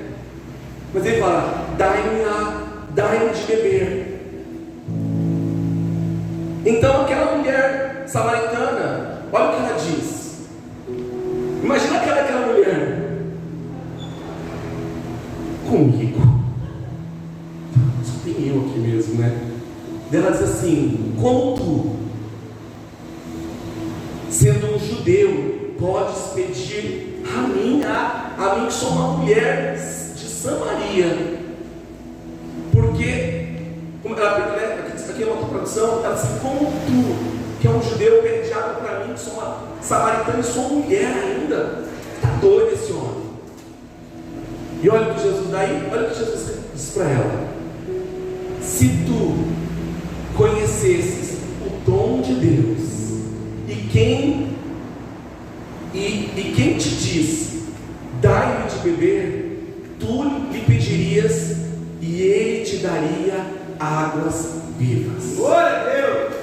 C: Mas ele fala: dai-me de beber. Então aquela mulher samaritana, olha o que ela diz. Imagina aquela mulher comigo. Só tem eu aqui mesmo, né? Ela diz assim: como tu, sendo um judeu, podes pedir a mim que sou uma mulher de Samaria? Porque, como ela, aqui é uma tradução, ela diz: como tu, que é um judeu, pede água para mim, que sou uma samaritana e sou mulher ainda? Está doido esse homem. E olha o que Jesus diz para ela: se tu conhecesses o dom de Deus, e quem te diz, dai-me de beber, tu lhe pedirias, e ele te daria águas vivas. Glória a Deus!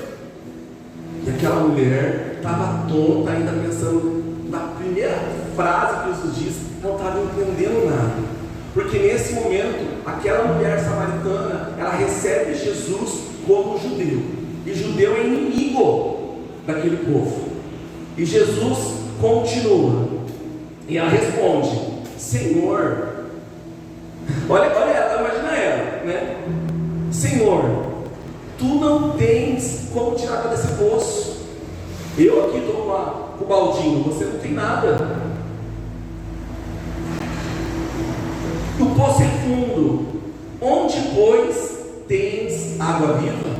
C: E aquela mulher estava tonta, ainda pensando na primeira frase que Jesus disse, não estava entendendo nada. Porque nesse momento, aquela mulher samaritana, ela recebe Jesus como judeu. E judeu é inimigo daquele povo. E Jesus continua. E ela responde: Senhor, olha ela, imagina ela, né? Senhor, tu não tens como tirar água desse poço. Eu aqui estou com o baldinho, você não tem nada. O poço é fundo. Onde, pois, tens água viva?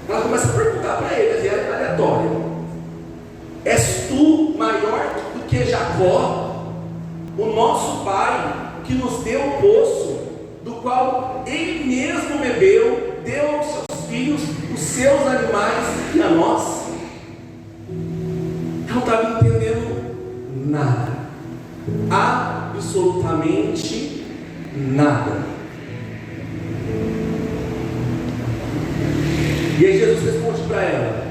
C: Ela começa a perguntar para ele, é aleatória: és tu maior do que Jacó, o nosso pai, que nos deu o poço, do qual ele mesmo bebeu, deu aos seus filhos, os seus animais e a nós? Ela não estava entendendo nada, absolutamente nada. E aí Jesus responde para ela: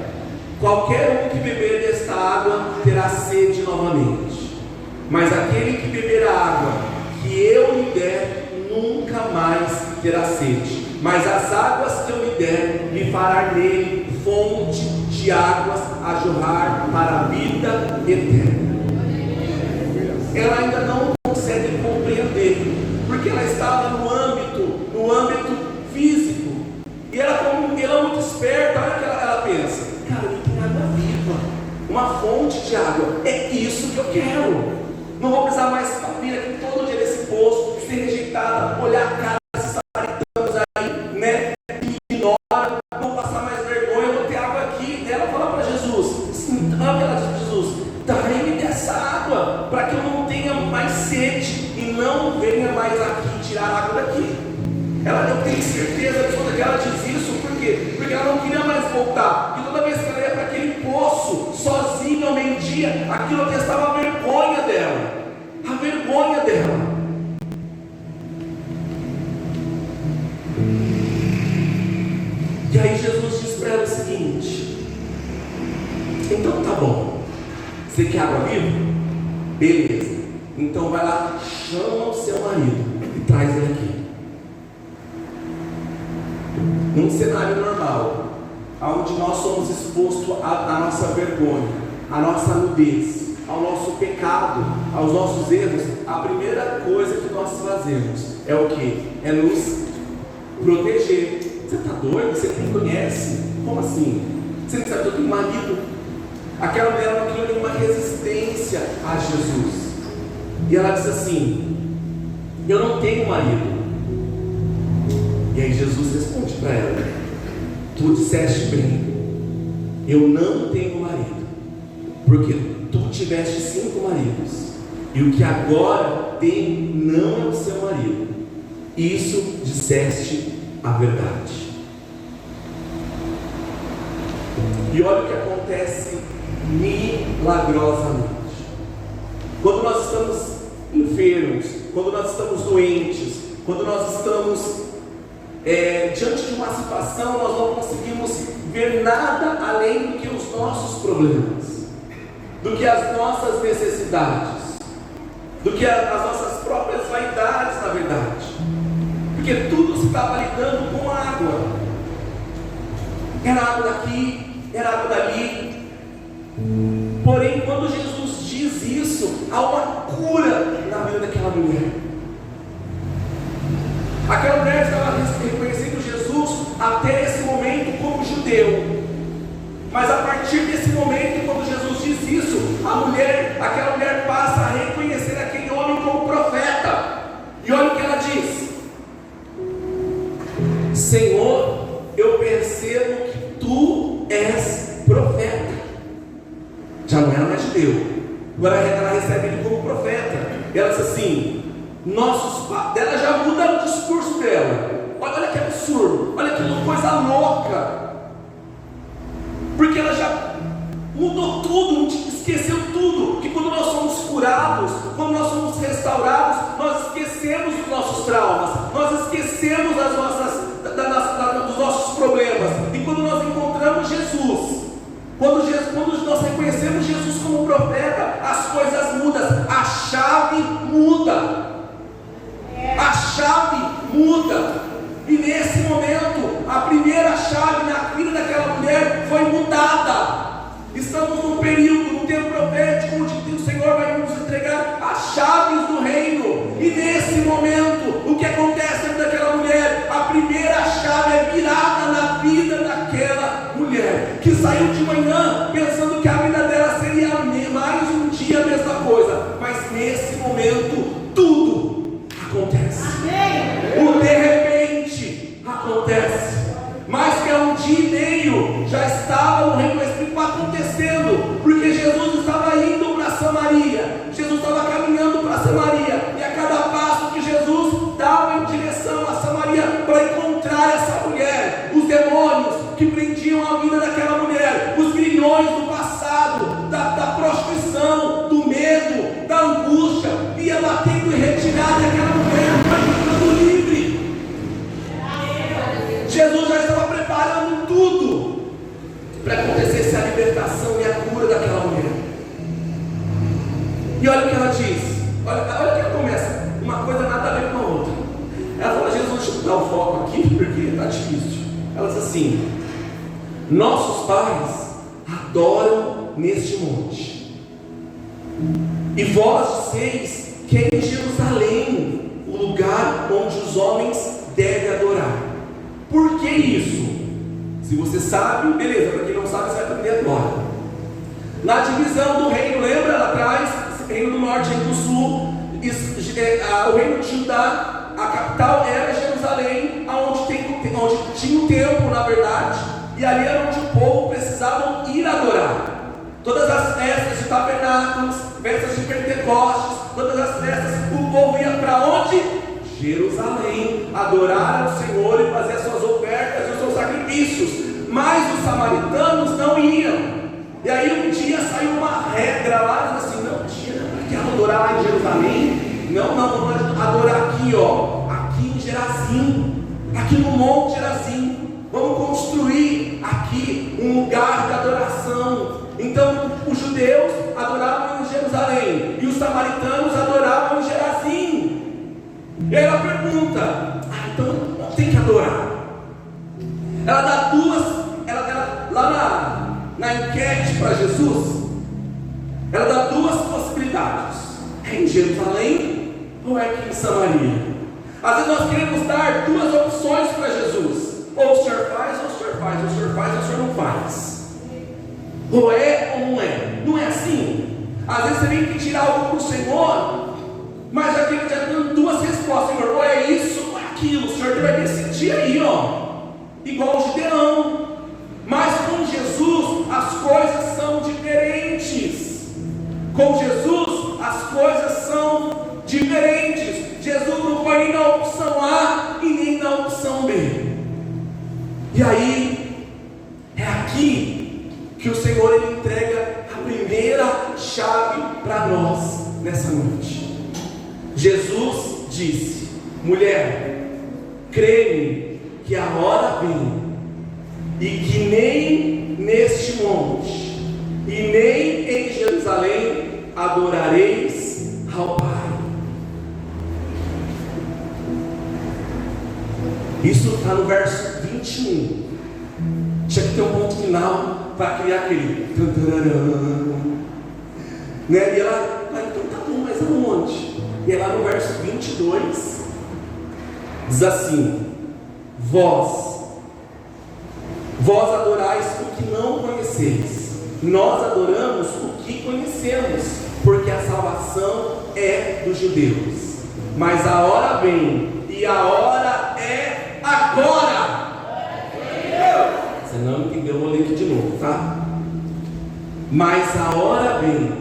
C: qualquer um que beber desta água terá sede novamente, mas aquele que beber a água que eu lhe der nunca mais terá sede, mas as águas que eu lhe der lhe fará nele fonte de águas a jorrar para a vida eterna. Ela ainda não consegue compreender, porque ela estava no âmbito físico. E ela é muito esperta. Olha o que ela pensa: cara, eu tenho água viva, uma fonte de água, é isso que eu quero. Não vou precisar mais vir aqui todo dia nesse poço, ser rejeitada, olhar a cara desses samaritanos aí, né? Me ignora, não vou passar mais vergonha, eu vou ter água aqui. Ela fala para Jesus, olha o que ela diz para Jesus: dai-me dessa água, para que eu não tenha mais sede e não venha mais aqui tirar água daqui. Eu tenho certeza absoluta que ela diz isso, por quê? Porque ela não queria mais voltar. E toda vez que ela ia para aquele poço, sozinha ao meio-dia, aquilo que estava a vergonha dela. A vergonha dela. E aí Jesus diz para ela o seguinte: então tá bom, você quer água viva? Beleza, então vai lá, chama o seu marido e traz ele aqui. Num cenário normal, onde nós somos expostos à nossa vergonha, à nossa nudez, ao nosso pecado, aos nossos erros, a primeira coisa que nós fazemos é o que? É nos proteger. Você está doido? Você nem conhece? Como assim? Você não sabe que eu tenho marido? Aquela mulher não tinha nenhuma resistência a Jesus. E ela diz assim: eu não tenho marido. E aí Jesus responde para ela: tu disseste bem, eu não tenho marido, porque tu tiveste 5 maridos, e o que agora tem não é o seu marido. Isso disseste a verdade. E olha o que acontece milagrosamente. Quando nós estamos enfermos, quando nós estamos doentes, quando nós estamos diante de uma situação, nós não conseguimos ver nada além do que os nossos problemas, do que as nossas necessidades, do que as nossas próprias vaidades, na verdade, porque tudo se estava lidando com água. era água daqui, era água dali. Porém, quando Jesus diz isso, há uma cura na vida daquela mulher. Aquela mulher estava reconhecendo Jesus até esse momento como judeu. Mas a partir desse momento, quando Jesus diz isso, aquela mulher passa a reconhecer aquele homem como profeta. E olha o que ela diz: Senhor, eu percebo que tu és profeta. Já não era mais judeu, agora ela recebe ele como profeta. E ela diz assim: ela já muda o discurso dela. Olha que absurdo, olha que coisa louca. Porque ela já mudou tudo, esqueceu tudo. Que quando nós somos curados, quando nós somos restaurados, nós esquecemos os nossos traumas, nós esquecemos dos nossos problemas. E quando nós encontramos Jesus, quando nós reconhecemos Jesus como profeta, as coisas mudam, a chave muda. A chave muda. E nesse momento, a primeira chave na vida daquela mulher foi mudada. Estamos num período, num tempo profético, onde o Senhor vai nos entregar as chaves do reino. E nesse momento, o que acontece dentro daquela mulher? A primeira chave é virada na vida daquela mulher, que saiu de manhã pensando que a vida dela seria mais um dia a mesma coisa. Mas nesse momento, tudo acontece. O de repente acontece. Mais que há um dia e meio já estava no reino do Espírito acontecendo, porque Jesus estava indo para Samaria, Jesus estava caminhando para Samaria, e a cada passo que Jesus dava em direção a Samaria para encontrar essa mulher, os demônios que prendiam a vida daquela mulher, os grilhões do passado, da prostituição, do medo, da angústia, ia batendo em retirada, e aquela mulher foi ficando livre. Jesus já estava preparando tudo para acontecer a libertação e a cura daquela mulher. E olha o que ela diz, olha que ela começa, uma coisa nada a ver com a outra. Ela fala: Jesus, deixa eu dar o foco aqui, porque está difícil. Ela diz assim: nossos pais adoram neste monte, e vós disseis que é em Jerusalém o lugar onde os homens devem adorar. Por que isso? Se você sabe, beleza. Para quem não sabe, você vai aprender agora. Na divisão do reino, lembra lá atrás? Reino do norte e reino do sul. O reino de Judá, a capital era Jerusalém, onde tinha um templo, na verdade. E ali era onde o povo precisava ir adorar. Todas as festas de tabernáculos, festas de Pentecostes, todas as festas, o povo ia para onde? Jerusalém, adorar ao Senhor e fazer as suas ofertas e os seus sacrifícios. Mas os samaritanos não iam. E aí um dia saiu uma regra lá, dizendo assim: não, tira, quer adorar lá em Jerusalém? Não, vamos adorar aqui, aqui em Gerazim, aqui no Monte Gerazim. Vamos construir aqui um lugar de adoração. Então os judeus adoravam em Jerusalém e os samaritanos adoravam em Gerazim. E aí ela pergunta: então tem que adorar. Ela dá lá na enquete para Jesus, ela dá duas possibilidades: é em Jerusalém ou é aqui em Samaria? Às vezes nós queremos dar duas opções para Jesus: ou o Senhor faz, ou o Senhor faz, ou o Senhor faz, ou o Senhor não faz. Ou é ou não é? Não é assim. Às vezes você vem pedir algo para o Senhor, mas já dando duas respostas: Senhor, ou é isso ou é aquilo. O Senhor vai decidir aí, igual o Gideão. Mas com Jesus as coisas são diferentes. Com Jesus as coisas são diferentes. Jesus não foi nem na opção A e nem na opção B. E aí é aqui que o Senhor ele entrega a primeira chave para nós nessa noite. Jesus disse: mulher, crê-me que a hora vem, e que nem neste monte e nem em Jerusalém adorareis ao Pai. Isso está no verso 21. Tinha que ter final para criar aquele tantararã, né? E ela, então tá bom, mas aonde? E lá no verso 22 diz assim: Vós adorais o que não conheceis, nós adoramos o que conhecemos, porque a salvação é dos judeus. Mas a hora vem, e a hora é agora. Você não entendeu? Eu vou ler aqui de novo, tá? Mas a hora vem,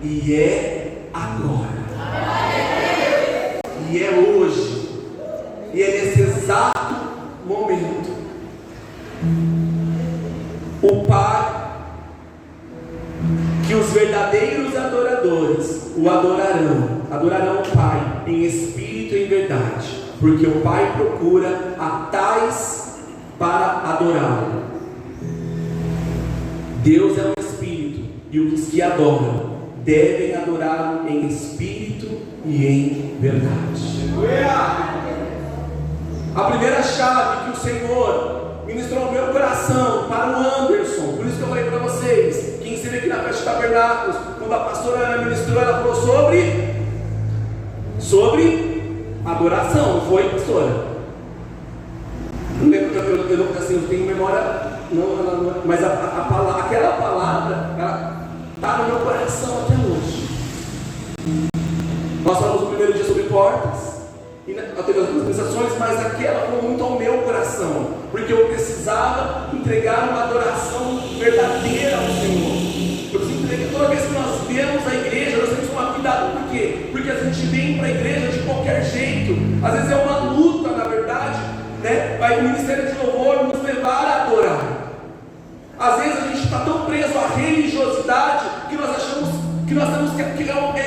C: e é agora. E é hoje. E é nesse exato momento. O Pai, que os verdadeiros adoradores o adorarão o Pai em espírito e em verdade, porque o Pai procura a tais para adorá-lo. Deus é um espírito, e os que adoram devem adorá-lo em espírito e em verdade. A primeira chave que o Senhor ministrou no meu coração para o Anderson, por isso que eu falei para vocês, quem esteve aqui na festa de tabernáculos, quando a pastora Ana ministrou, ela falou sobre adoração, não foi, pastora? Não lembro, eu tenho memória, mas aquela palavra, ela está no meu coração até hoje. Nós falamos no primeiro dia sobre portas, e teve as duas ministrações, mas aquela falou muito ao meu coração, porque eu precisava entregar uma adoração verdadeira ao Senhor. Eu preciso entregar. Toda vez que nós vemos a igreja, nós temos que tomar cuidado. Por quê? Porque a gente vem para a igreja de qualquer jeito. Às vezes é uma luta, na verdade, né? Vai o ministério de louvor nos levar a adorar. Às vezes a gente está tão preso à religiosidade que nós achamos que nós temos que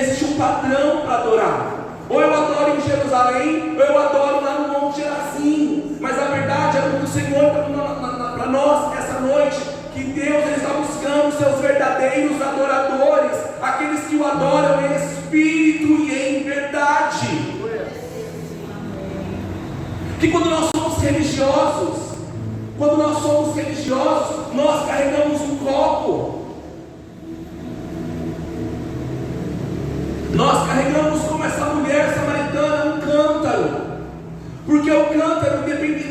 C: existe um padrão para adorar. Ou eu adoro em Jerusalém, ou eu adoro lá no Monte Gerazim. Mas a verdade é que o Senhor está para nós essa noite, que Deus ele está buscando seus verdadeiros adoradores, aqueles que o adoram em espírito e em verdade. Que quando nós somos religiosos, nós carregamos um copo. Nós carregamos como essa mulher samaritana um cântaro, porque o cântaro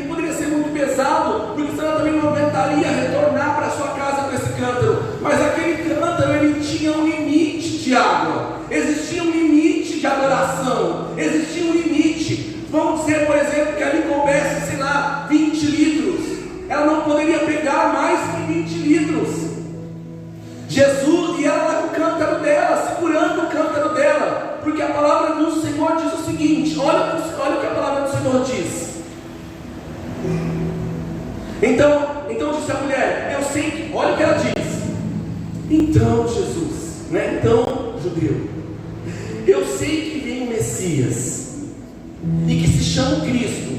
C: poderia ser muito pesado, porque senão ela também não aguentaria retornar para sua casa com esse cântaro. Mas aquele cântaro ele tinha um limite de água, existia um limite de adoração, existia um limite. Vamos dizer, por exemplo, que ali coubesse, sei lá, 20 litros, ela não poderia pegar mais que 20 litros. Jesus, e ela lá com o cântaro dela, segurando o cântaro dela, porque a palavra do Senhor diz o seguinte: olha o que a palavra do Senhor diz. Então disse a mulher, eu sei que, olha o que ela diz. Então Jesus, né? Então judeu, eu sei que vem o Messias, e que se chama Cristo.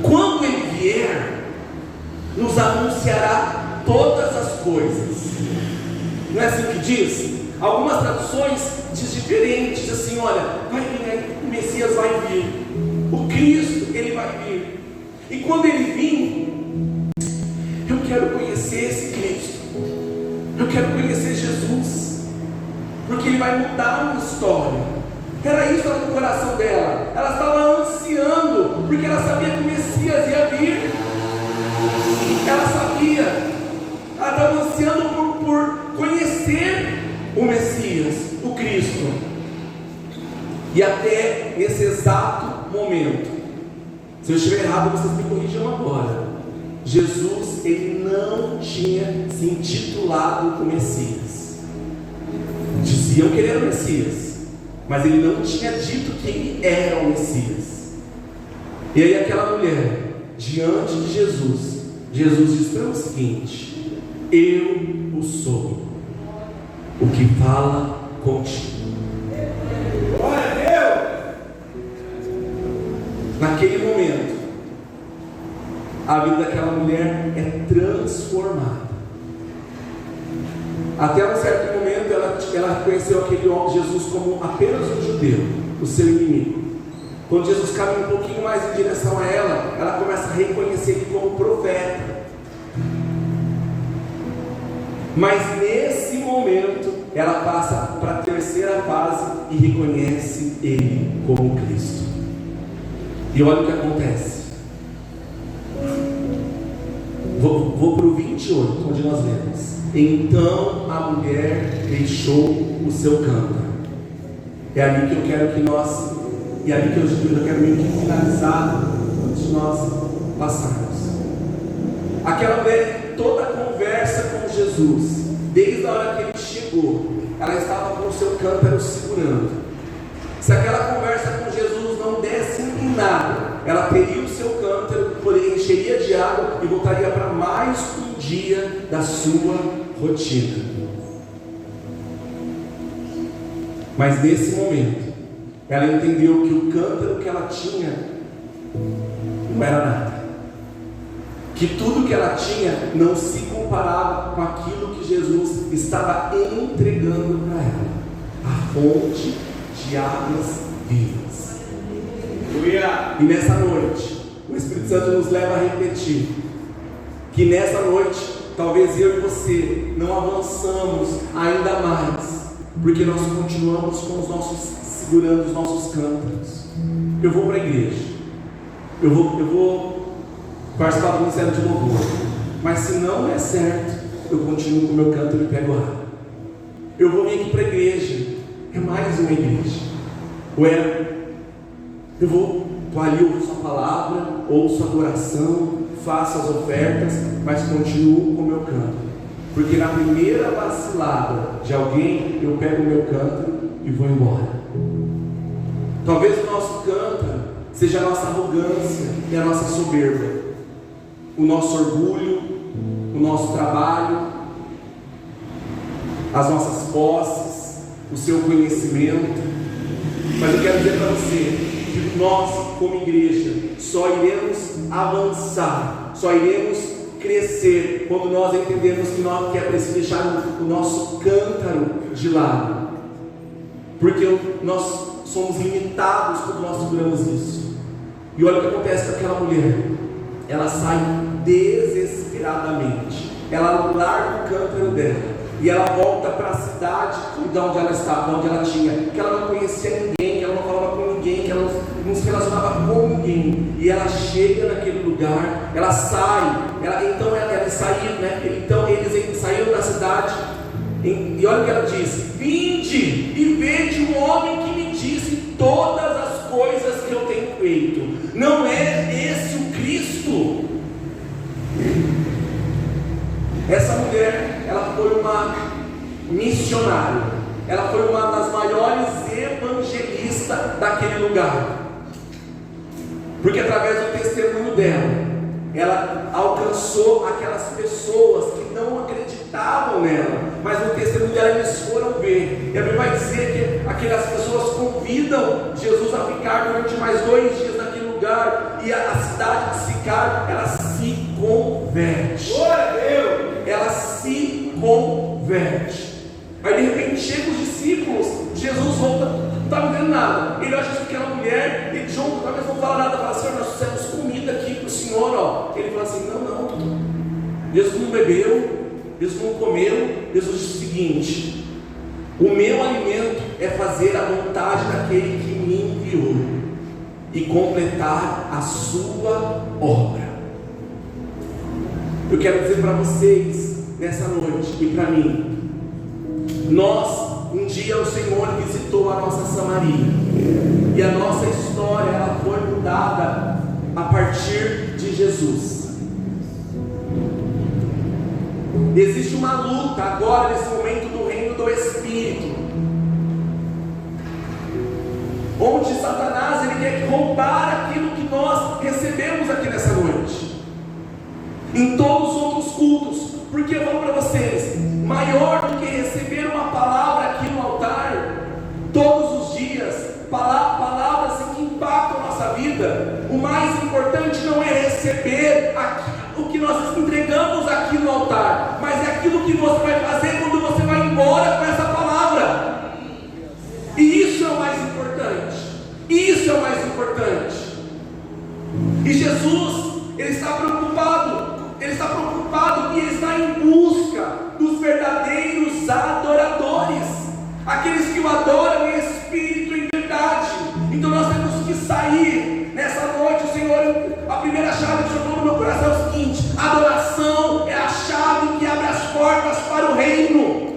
C: Quando ele vier, nos anunciará todas as coisas. Não é assim que diz? Algumas traduções diz diferente, diz assim: olha, vai vir, o Messias vai vir, o Cristo ele vai vir, e quando ele vir, eu quero conhecer esse Cristo, eu quero conhecer Jesus, porque ele vai mudar a minha história. Era isso no coração dela, ela estava ansiando, porque ela sabia que o Messias ia vir, ela sabia. Ela estava ansiando por conhecer o Messias, o Cristo. E até nesse exato momento, se eu estiver errado, vocês me corrijam agora. Jesus, ele não tinha se intitulado o Messias. Diziam que ele era o Messias, mas ele não tinha dito que ele era o Messias. E aí aquela mulher, diante de Jesus, Jesus diz para ela o seguinte: eu o sou, o que fala contigo. Glória a Deus! Naquele momento, a vida daquela mulher é transformada. Até um certo momento ela conheceu aquele homem, Jesus, como apenas um judeu, o seu inimigo. Quando Jesus caminha um pouquinho mais em direção a ela, ela reconhecer ele como profeta. Mas nesse momento, ela passa para a terceira fase e reconhece ele como Cristo. E olha o que acontece. Vou para o 28, onde nós lemos: então a mulher deixou o seu cântaro. É ali que eu quero que nós, e é ali que eu quero meio que finalizar, antes de nós passarmos. Aquela mulher, toda a conversa com Jesus, desde a hora que ele chegou, ela estava com o seu cântaro segurando. Se aquela conversa com Jesus não desse em nada, ela teria o seu cântaro, porém encheria de água e voltaria para mais um dia da sua rotina. Mas nesse momento, ela entendeu que o cântaro que ela tinha não era nada, que tudo que ela tinha não se comparava com aquilo que Jesus estava entregando para ela, a fonte de águas vivas. E nessa noite, o Espírito Santo nos leva a refletir que nessa noite, talvez eu e você não avançamos ainda mais, porque nós continuamos segurando os nossos cântaros. Eu vou para a igreja, eu vou participar do ministério de louvor, mas se não der certo, eu continuo com o meu cântaro e pego água. Eu vou vir aqui para a igreja, é mais uma igreja. Eu estou ali, ouço a palavra, ouço a adoração, faço as ofertas, mas continuo com o meu cântaro. Porque na primeira vacilada de alguém, eu pego o meu cântaro e vou embora. Talvez o nosso cântaro seja a nossa arrogância e a nossa soberba, o nosso orgulho, o nosso trabalho, as nossas posses, o seu conhecimento. Mas eu quero dizer para você que nós, como igreja, só iremos avançar, só iremos crescer quando nós entendemos que é preciso deixar o nosso cântaro de lado, porque nós somos limitados quando nós seguramos isso. E olha o que acontece com aquela mulher. Ela sai desesperadamente, ela larga o cântaro dela e ela volta para a cidade de onde ela estava, de onde ela tinha, que ela não conhecia ninguém, que ela não falava com ninguém, que ela não se relacionava com ninguém. E ela chega naquele lugar, ela sai, então eles saíram da cidade, e olha o que ela diz: vinde e vede um homem que me disse todas as coisas que eu tenho feito. Não é esse o Cristo? Essa mulher, ela foi uma missionária, ela foi uma das maiores evangelistas daquele lugar, porque através do testemunho dela, ela alcançou aquelas pessoas que não acreditavam nela, mas no testemunho dela eles foram ver. E a Bíblia vai dizer que aquelas pessoas convidam Jesus a ficar durante mais 2 dias naquele lugar, e a cidade de Sicar, ela se converte. Ela se converte. Aí de repente chegam os discípulos, Jesus volta, não está vendo nada. Ele olha para aquela mulher, e João talvez não fala nada, fala: Senhor, nós fizemos comida aqui para o Senhor, ó. Ele fala assim: não, Jesus não bebeu, Jesus não comeu. Jesus disse o seguinte: o meu alimento é fazer a vontade daquele que me enviou e completar a sua obra. Eu quero dizer para vocês nessa noite, e para mim, um dia o Senhor visitou a nossa Samaria, e a nossa história ela foi mudada a partir de Jesus. Existe uma luta agora nesse momento do reino do Espírito, onde Satanás ele quer roubar aquilo que nós recebemos aqui nessa noite, em todos os outros cultos. Porque eu falo para vocês, maior do que receber uma palavra aqui no altar todos os dias, palavras que impactam a nossa vida, o mais importante não é receber o que nós entregamos aqui no altar, mas é aquilo que você vai fazer quando você vai embora com essa palavra. E isso é o mais importante. Isso é o mais importante. E Jesus, Ele está preocupado e ele está em busca dos verdadeiros adoradores, aqueles que o adoram em espírito e em verdade. Então nós temos que sair nessa noite. O Senhor, a primeira chave que o Senhor falou no meu coração é o seguinte: adoração é a chave que abre as portas para o reino.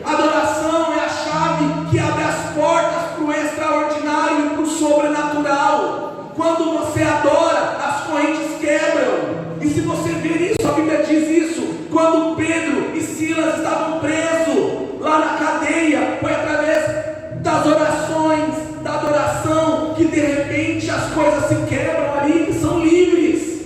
C: Adoração é a chave que abre as portas para o extraordinário e para o sobrenatural. Quando você adora, as correntes quebram. E se você ver isso, a Bíblia diz isso. Quando Pedro e Silas estavam presos lá na cadeia, foi através das orações, da adoração, que de repente as coisas se quebram ali e são livres.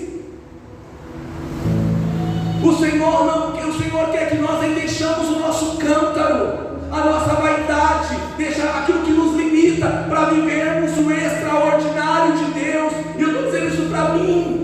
C: O Senhor quer que nós aí deixamos o nosso cântaro, a nossa vaidade, deixar aquilo que nos limita, para vivermos o extraordinário de Deus. E eu estou dizendo isso para mim.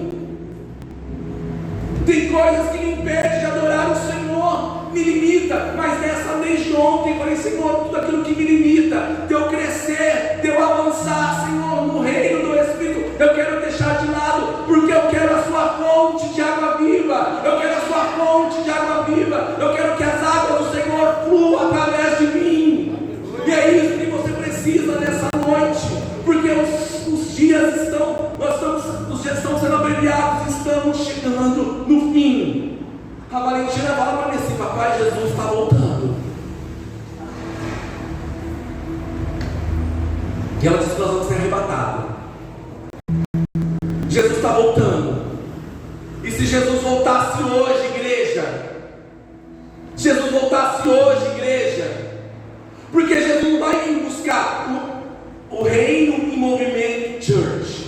C: Tem coisas que me impedem de adorar o Senhor, me limita, mas desde ontem eu falei: Senhor, tudo aquilo que me limita, de eu crescer, de eu avançar, Senhor, no reino do Espírito, eu quero deixar de lado, porque eu quero a sua fonte de água viva, eu quero a sua fonte de água viva, eu quero que as águas do Senhor fluam através de mim. E é isso que você precisa nessa noite, porque os dias estão sendo abreviados, estamos chegando no fim. A Valentina fala para mim assim: papai, Jesus está voltando. E ela diz que nós vamos ser arrebatados. Jesus está voltando. E se Jesus voltasse hoje, igreja? Jesus voltasse hoje, igreja? Porque Jesus não vai vir buscar o reino em movimento church.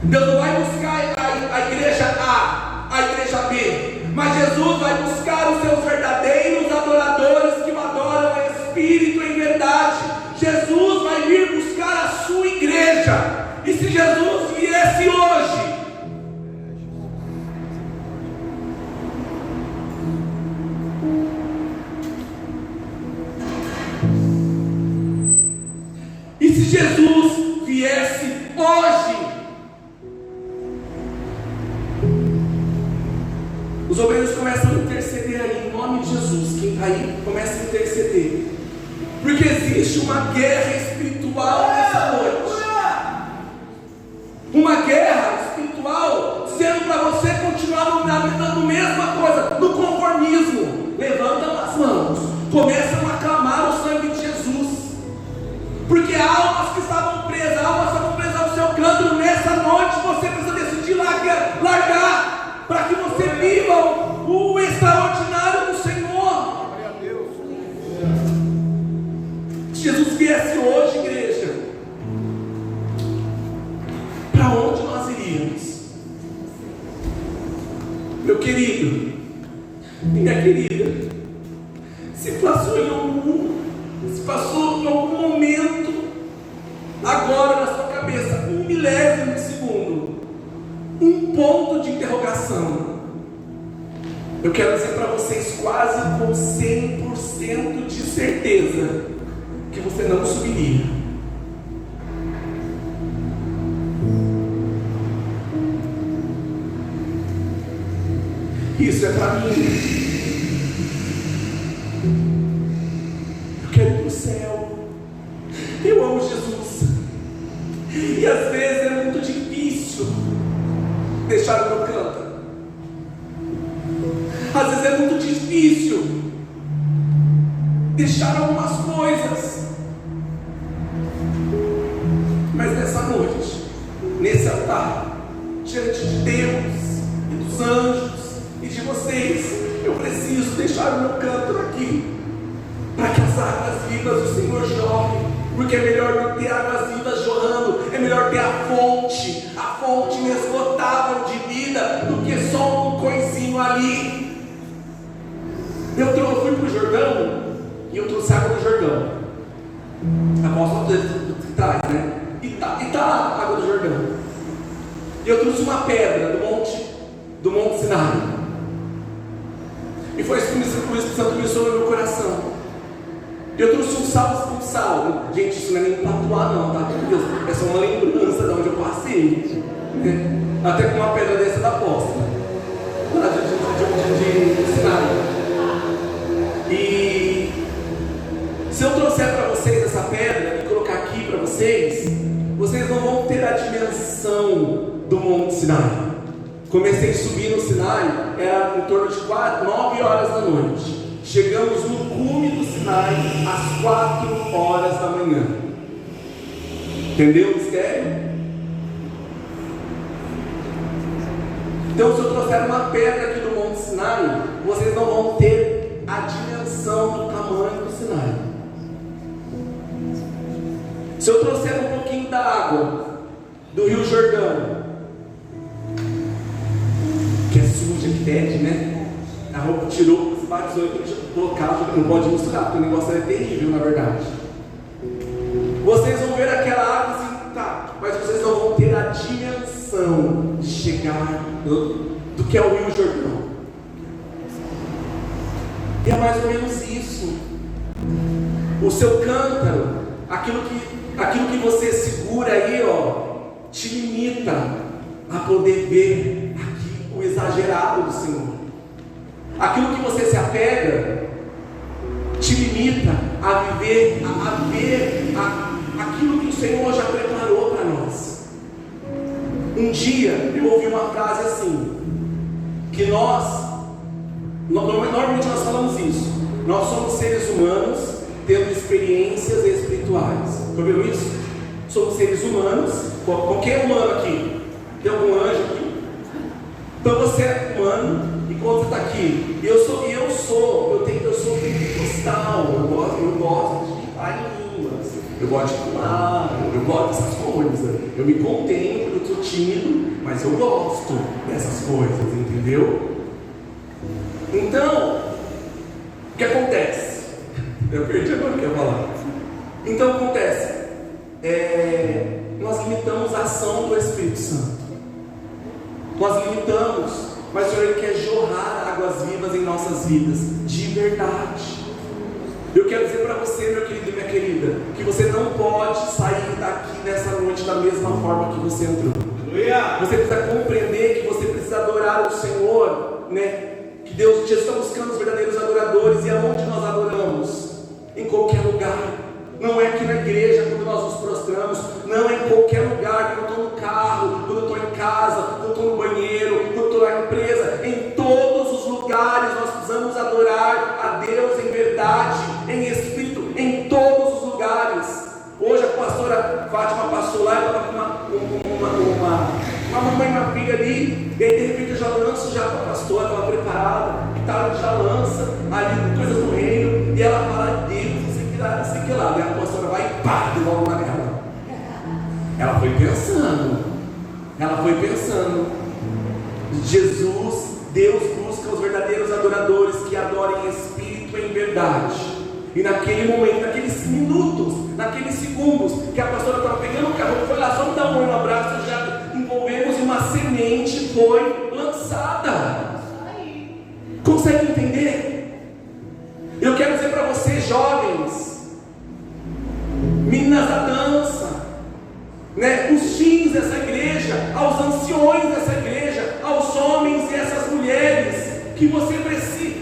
C: Deus não vai buscar a igreja A, a igreja B, mas Jesus vai buscar os seus verdadeiros adoradores que o adoram em espírito e em verdade. Jesus vai vir buscar a sua igreja. E se Jesus viesse hoje, os obreiros começam a interceder aí, em nome de Jesus. Quem está aí, começa a interceder, porque existe uma guerra espiritual nessa noite. Uma guerra espiritual dizendo para você continuar na mesma coisa, no conformismo. Levantam as mãos, começam a clamar o sangue de Jesus, porque almas que estavam presas ao seu cântaro. Nessa noite você precisa decidir largar, para que você viva o extraordinário do Senhor. Se Jesus viesse hoje, igreja, para onde nós iríamos? Meu querido, minha querida, se passou em algum momento agora na sua cabeça, 1 milésimo de segundo, um ponto de interrogação, eu quero dizer para vocês quase com 100% de certeza que você não subiria. Isso é para mim. Eu quero ir para o céu. Eu amo Jesus. E às vezes é muito difícil deixar o meu canto. Às vezes é muito difícil deixar algumas coisas. Mas nessa noite, nesse altar, diante de Deus e dos anjos e de vocês, eu preciso deixar o meu cântaro aqui, para que as águas vivas do Senhor jorrem. Porque é melhor não ter águas vivas jorrando, é melhor ter a fonte inesgotável de vida, do que só um coisinho ali. Eu fui para o Jordão e eu trouxe água do Jordão. A moça que traz, né? E tá lá a água do Jordão. E eu trouxe uma pedra do Monte Sinai. E foi isso que o Espírito Santo me sobre o meu coração. Eu trouxe um sal. Gente, isso não é nem tatuar não, tá? Meu Deus, é só uma lembrança de onde eu passei, né? até com uma pedra dessa da posta, lá de Sinai. E se eu trouxer para vocês essa pedra e colocar aqui para vocês não vão ter a dimensão do Monte Sinai. Comecei a subir no Sinai, era em torno de 9 horas da noite. Chegamos no cume do Sinai às 4 horas da manhã. Entendeu o mistério? Então, se eu trouxer uma pedra aqui do Monte Sinai, vocês não vão ter a dimensão do tamanho do Sinai. Se eu trouxer um pouquinho da água do Rio Jordão, que é suja, que fede, né? A roupa tirou, se batizou e colocava, não pode misturar, porque o negócio é terrível, na verdade. Vocês vão ver aquela água assim, tá, mas vocês não vão ter a dimensão de chegar do que é o Rio Jordão. E é mais ou menos isso. O seu cântaro, aquilo que você segura aí, te limita a poder ver aqui o exagerado do Senhor. Aquilo que você se apega te limita a viver, a ver aquilo que o Senhor já preparou para nós. Um dia eu ouvi uma frase assim, que normalmente nós falamos isso, nós somos seres humanos tendo experiências espirituais. Ouviram isso? Somos seres humanos. Qualquer humano aqui, tem algum anjo aqui? Então você é humano, e quando você está aqui, eu sou pentecostal, eu gosto de falar em línguas, eu gosto de falar, eu gosto dessas coisas, eu me contenho, eu sou tímido, mas eu gosto dessas coisas, entendeu? Então, o que acontece? Eu perdi agora o que eu ia falar. Então acontece, nós limitamos a ação do Espírito Santo. Nós limitamos, mas o Senhor Ele quer jorrar águas vivas em nossas vidas, de verdade. Eu quero dizer para você, meu querido e minha querida, que você não pode sair daqui nessa noite da mesma forma que você entrou. Você precisa compreender que você precisa adorar o Senhor, né? Que Jesus está buscando os verdadeiros adoradores. E aonde nós adoramos? Em qualquer lugar. Não é aqui na igreja quando nós nos prostramos, não é em qualquer lugar. Quando eu estou no carro, quando eu estou em casa, quando eu estou no banheiro, quando eu estou na empresa, em todos os lugares nós precisamos adorar a Deus em verdade, em espírito, em todos os lugares. Hoje a pastora Fátima passou lá, ela estava com uma mamãe e uma filha ali, e aí de repente eu já lanço já para a pastora, estava preparada, e ela já lança ali coisas do reino, e ela fala, Deus, sei que lá, né? A pastora vai e pá, devolve uma nela. Ela foi pensando. Jesus, Deus busca os verdadeiros adoradores que adorem em espírito e em verdade. E naquele momento, naqueles minutos, naqueles segundos que a pastora estava pegando o carro, foi lá só me dar um oi no abraço, já envolvemos e uma semente foi lançada. Consegue entender? Eu quero dizer para vocês, jovens, meninas da dança, né, os teens dessa igreja, aos anciões dessa igreja, aos homens e essas mulheres, que você precisa,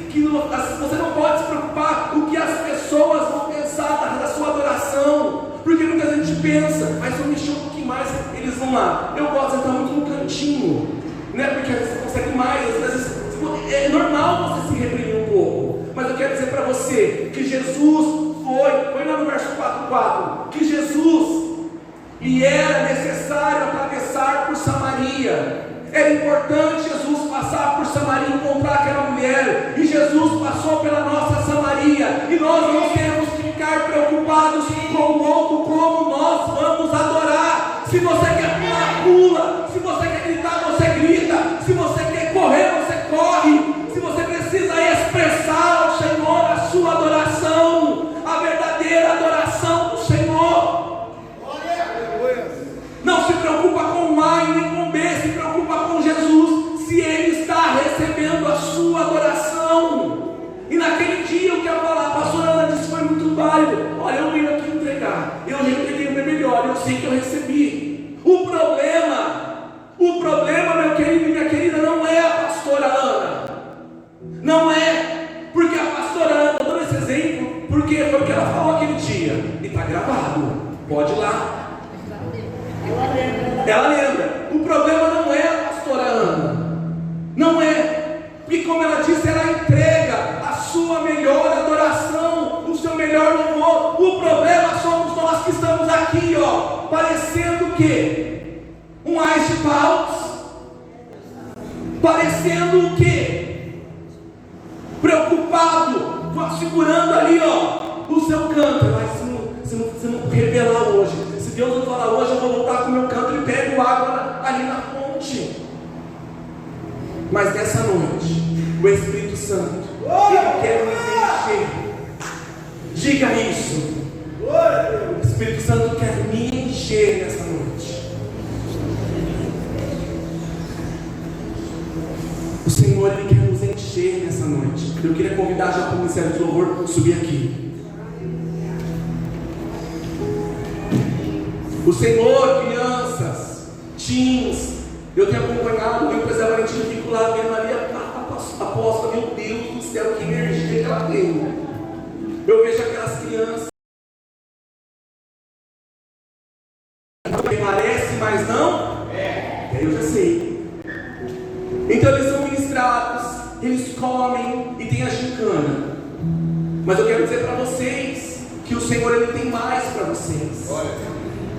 C: você não pode se preocupar com o que as pessoas vão pensar da sua adoração, porque muita gente pensa, mas eu mexi um pouquinho mais, eles vão lá. Eu gosto de estar muito no cantinho, né, porque às vezes você consegue mais, às vezes é normal você se reprimir um pouco, mas eu quero dizer para você que Jesus foi lá no verso 4:4, que Jesus, e era necessário atravessar por Samaria. Era importante Jesus passar por Samaria e encontrar aquela mulher, e Jesus passou pela nossa Samaria, e nós não temos que ficar preocupados com o outro, como nós vamos adorar. Se você quer pular, pula, se você quer gritar, você grita, se você quer correr, você corre, se você precisa expressar ao Senhor a sua adoração, a verdadeira adoração do Senhor. Não se preocupa com A e nem com B, se preocupa com Jesus, se Ele está recebendo a sua adoração. E naquele dia o que a pastora Ana disse foi muito válido. Olha, eu venho aqui entregar, eu entreguei o meu melhor, eu sei que eu recebi. O parecendo o quê? Preocupado, segurando ali, o seu canto. Mas se não revelar hoje, se Deus não falar hoje, eu vou voltar com o meu canto e pego água ali na fonte. Mas nessa noite, o Espírito Santo, Ele quer nos encher. Diga isso. O Espírito Santo quer me encher nessa noite. O Senhor, Ele quer nos encher nessa noite. Eu queria convidar já para o Ministério de Louvor subir aqui. O Senhor, crianças, teens, eu tenho acompanhado, eu e a Valentina fico lá vendo ali a apóstola, meu Deus do céu, que energia que ela tem. Eu vejo aquelas crianças que parece, mas não é. Eu já sei. Então eles são ministrados, eles comem e tem a gincana. Mas eu quero dizer para vocês que o Senhor, Ele tem mais para vocês.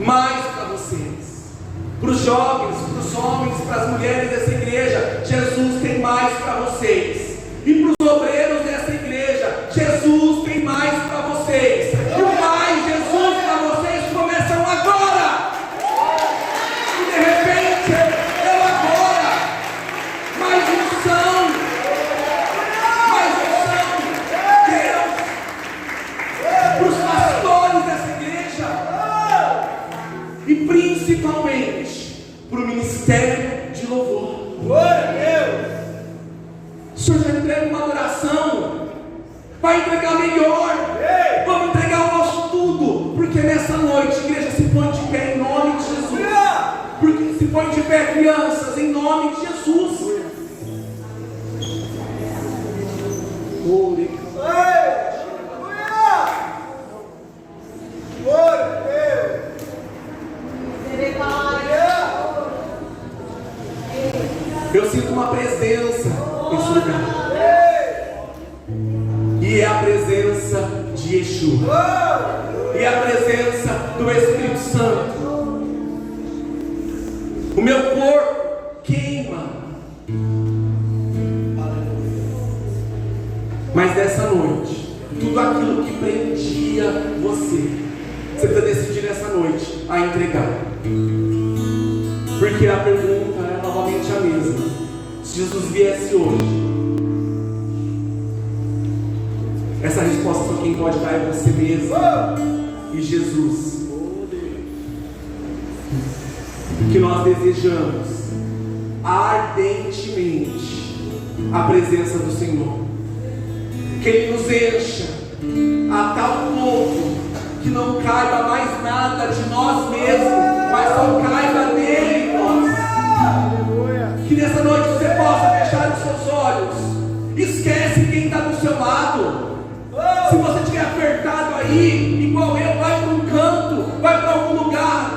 C: Mais para vocês. Para os jovens, para os homens, para as mulheres dessa igreja, Jesus tem mais para vocês. E para os obreiros dessa igreja, Jesus tem mais para vocês. E o mais Jesus para vocês começam agora. E de repente, eu agora. Mais unção. Mais unção. Deus. Para os pastores dessa igreja. E principalmente para o ministério de louvor. O Senhor já entrega uma adoração, vai entregar melhor. Vamos entregar o nosso tudo, porque nessa noite a igreja se põe de pé em nome de Jesus. Porque se põe de pé, crianças, em nome de Jesus. Eu sinto uma presença nesse lugar. E é a presença de Yeshua. E é a presença do Espírito Santo. O meu corpo queima. Mas nessa noite, tudo aquilo que prendia você precisa decidir nessa noite a entregar. Porque a pergunta é novamente a mesma. Se Jesus viesse hoje, essa resposta só quem pode dar é você mesmo e Jesus. Que nós desejamos ardentemente a presença do Senhor. Que Ele nos encha a tal ponto que não caiba mais nada de nós mesmos, mas só caiba nele em nós. Que nessa noite você possa fechar os seus olhos. Esquece quem está do seu lado. Se você estiver apertado aí, igual eu, vai para um canto, vai para algum lugar.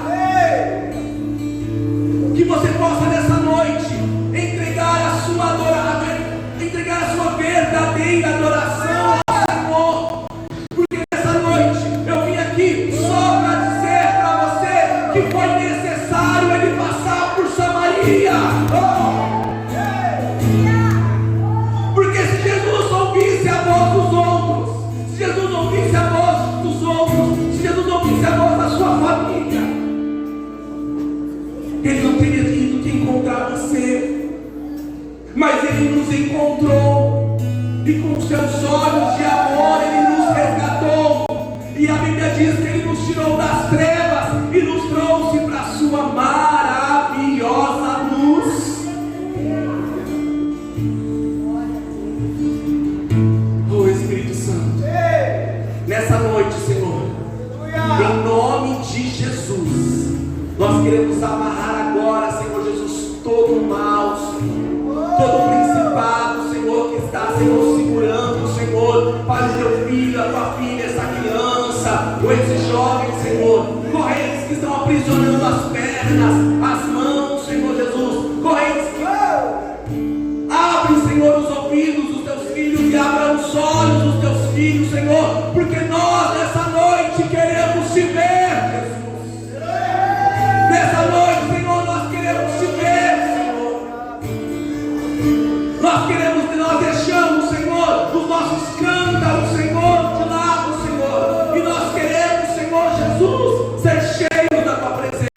C: Que você possa nessa noite entregar a sua adoração, entregar a sua verdadeira adoração ao Senhor. Porque nessa noite eu vim aqui só para dizer para você que foi necessário Ele passar por Samaria. Porque se Jesus ouvisse a voz dos outros, se Jesus ouvisse a voz dos outros, se Jesus ouvisse a voz da sua família, Ele não teria ido te encontrar você. Mas Ele nos encontrou, e com seus olhos de amor Ele nos resgatou. E a Bíblia diz que Ele nos tirou das trevas e nos trouxe para a sua maravilhosa luz. Oh Espírito Santo, nessa noite, Senhor, em nome de Jesus, nós queremos amarrar agora, Senhor Jesus, todo o mal, todo o principado, Senhor, que está, Senhor, segurando, Senhor, Pai, teu filho, a tua filha, essa criança, ou esse jovem, Senhor, correntes que estão aprisionando as pernas, as mãos, Senhor Jesus, correntes que abrem, Senhor, os ouvidos dos teus filhos e abram os olhos dos teus filhos, Senhor, porque nós nessa noite queremos te ver, Jesus. Nessa noite, Senhor, nós queremos te ver, Senhor. Nós deixamos, Senhor, os nossos cântaros, Senhor, de lado, Senhor. E nós queremos, Senhor Jesus, ser cheios da tua presença.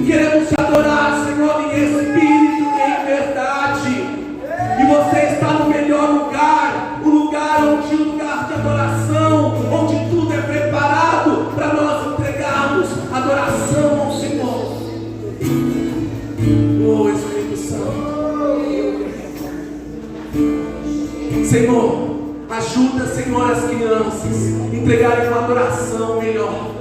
C: Queremos te adorar, Senhor, em espírito e em verdade. E você está no melhor lugar, o lugar de adoração, onde tudo é preparado para nós entregarmos adoração ao Senhor. Oh, Espírito Santo. Senhor, ajuda, Senhor, as crianças a entregarem uma adoração melhor.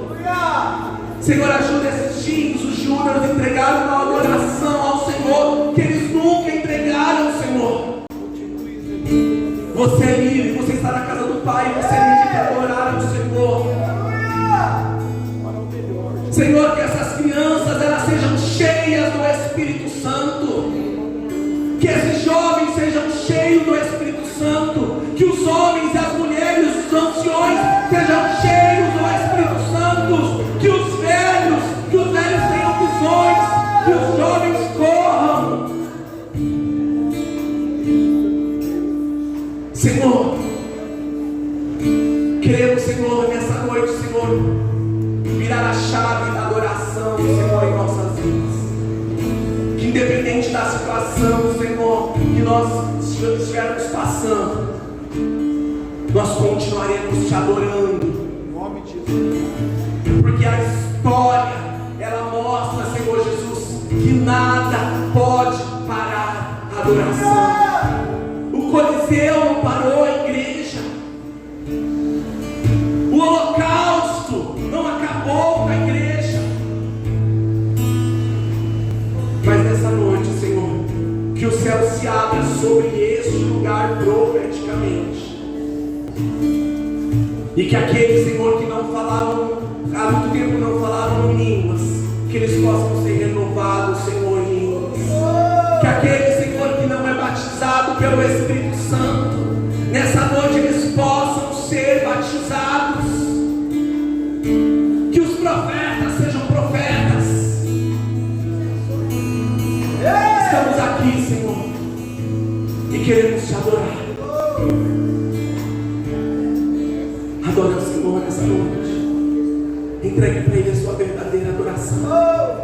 C: Senhor, ajuda esses teens, os júniores, a entregarem uma adoração ao Senhor que eles nunca entregaram, Senhor. Você é livre, você está na casa do Pai, você é livre para adorar ao Senhor. Senhor, que essas crianças elas sejam cheias do Espírito Santo. Que esses jovens sejam cheios do Espírito Santo. Que os homens e as mulheres, os anciões sejam cheios do Espírito Santo. Que os velhos tenham visões. Que os jovens corram. Senhor, queremos, Senhor, nessa noite, Senhor, virar a chave da adoração, Senhor, em nossas vidas. Que independente da situação, Senhor, que nós estivermos passando, nós continuaremos te adorando. Em nome de Jesus. Porque a história, ela mostra, Senhor Jesus, que nada pode parar a adoração. O Coliseu não parou a igreja. O Holocausto não acabou com a igreja. Mas nessa noite, Senhor, que o céu se abra sobre este lugar profeticamente. E que aqueles, Senhor, que não falavam, há muito tempo não falavam em línguas, que eles possam ser renovados, Senhor, em línguas. Que aquele, Senhor, que não é batizado pelo Espírito Santo, nessa noite eles possam ser batizados. Que os profetas sejam profetas. Estamos aqui, Senhor, e queremos te adorar. Adora o Senhor nessa noite. Entregue para Ele a sua verdadeira adoração.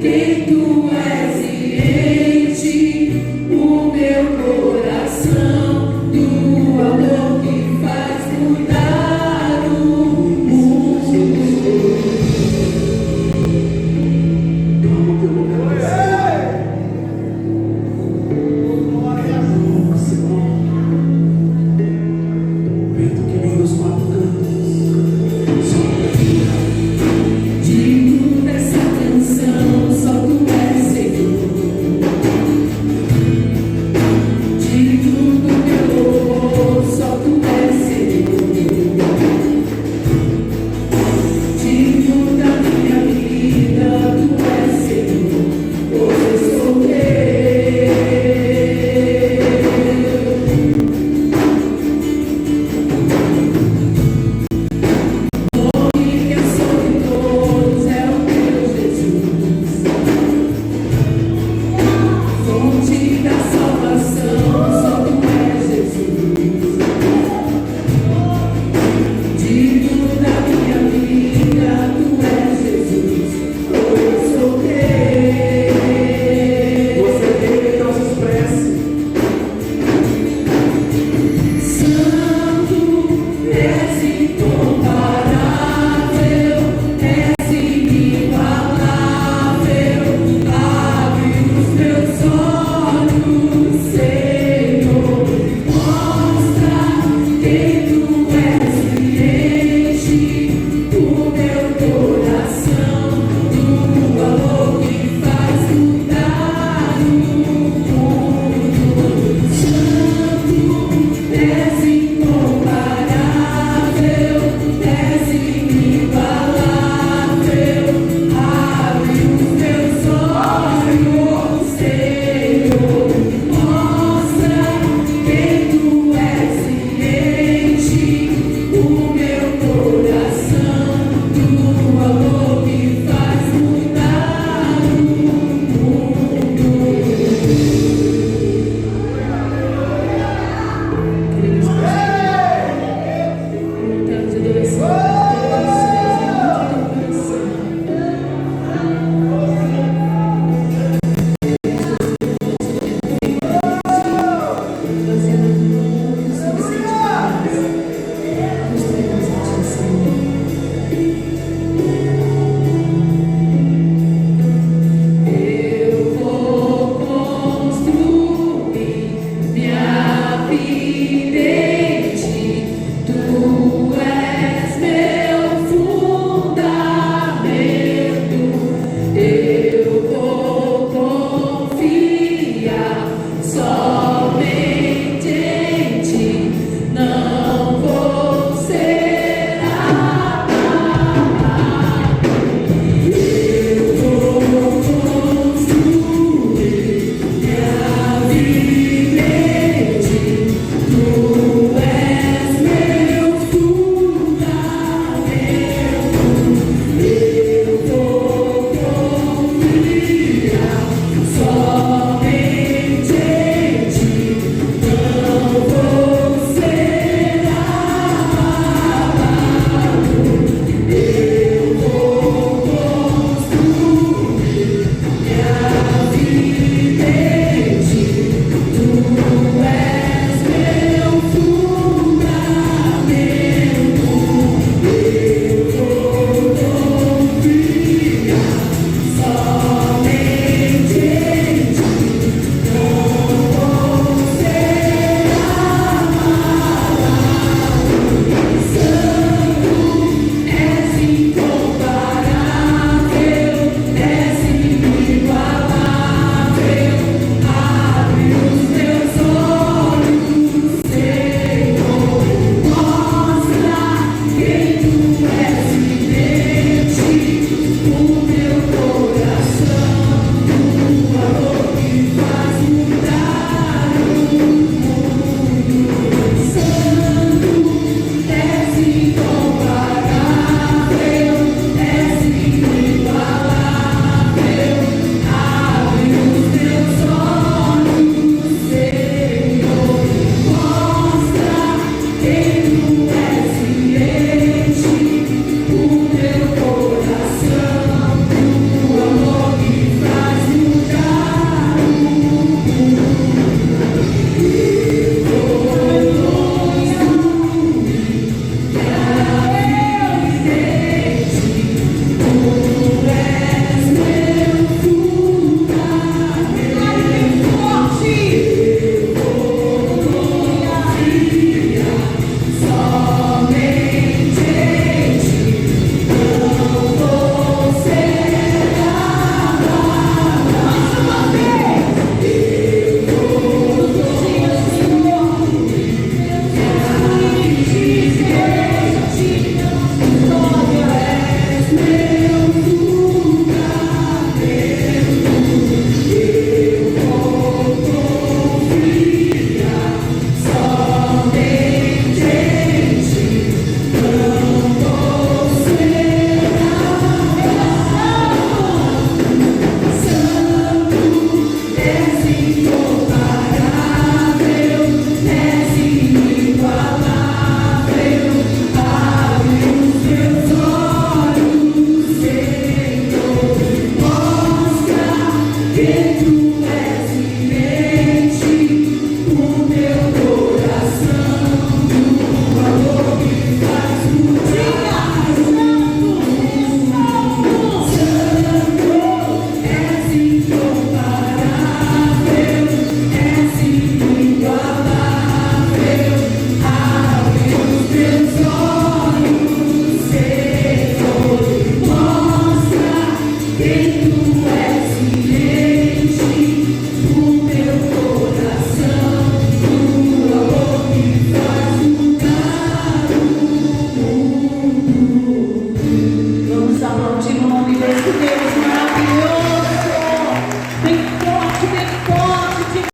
A: Quem tu és e enche o meu coração.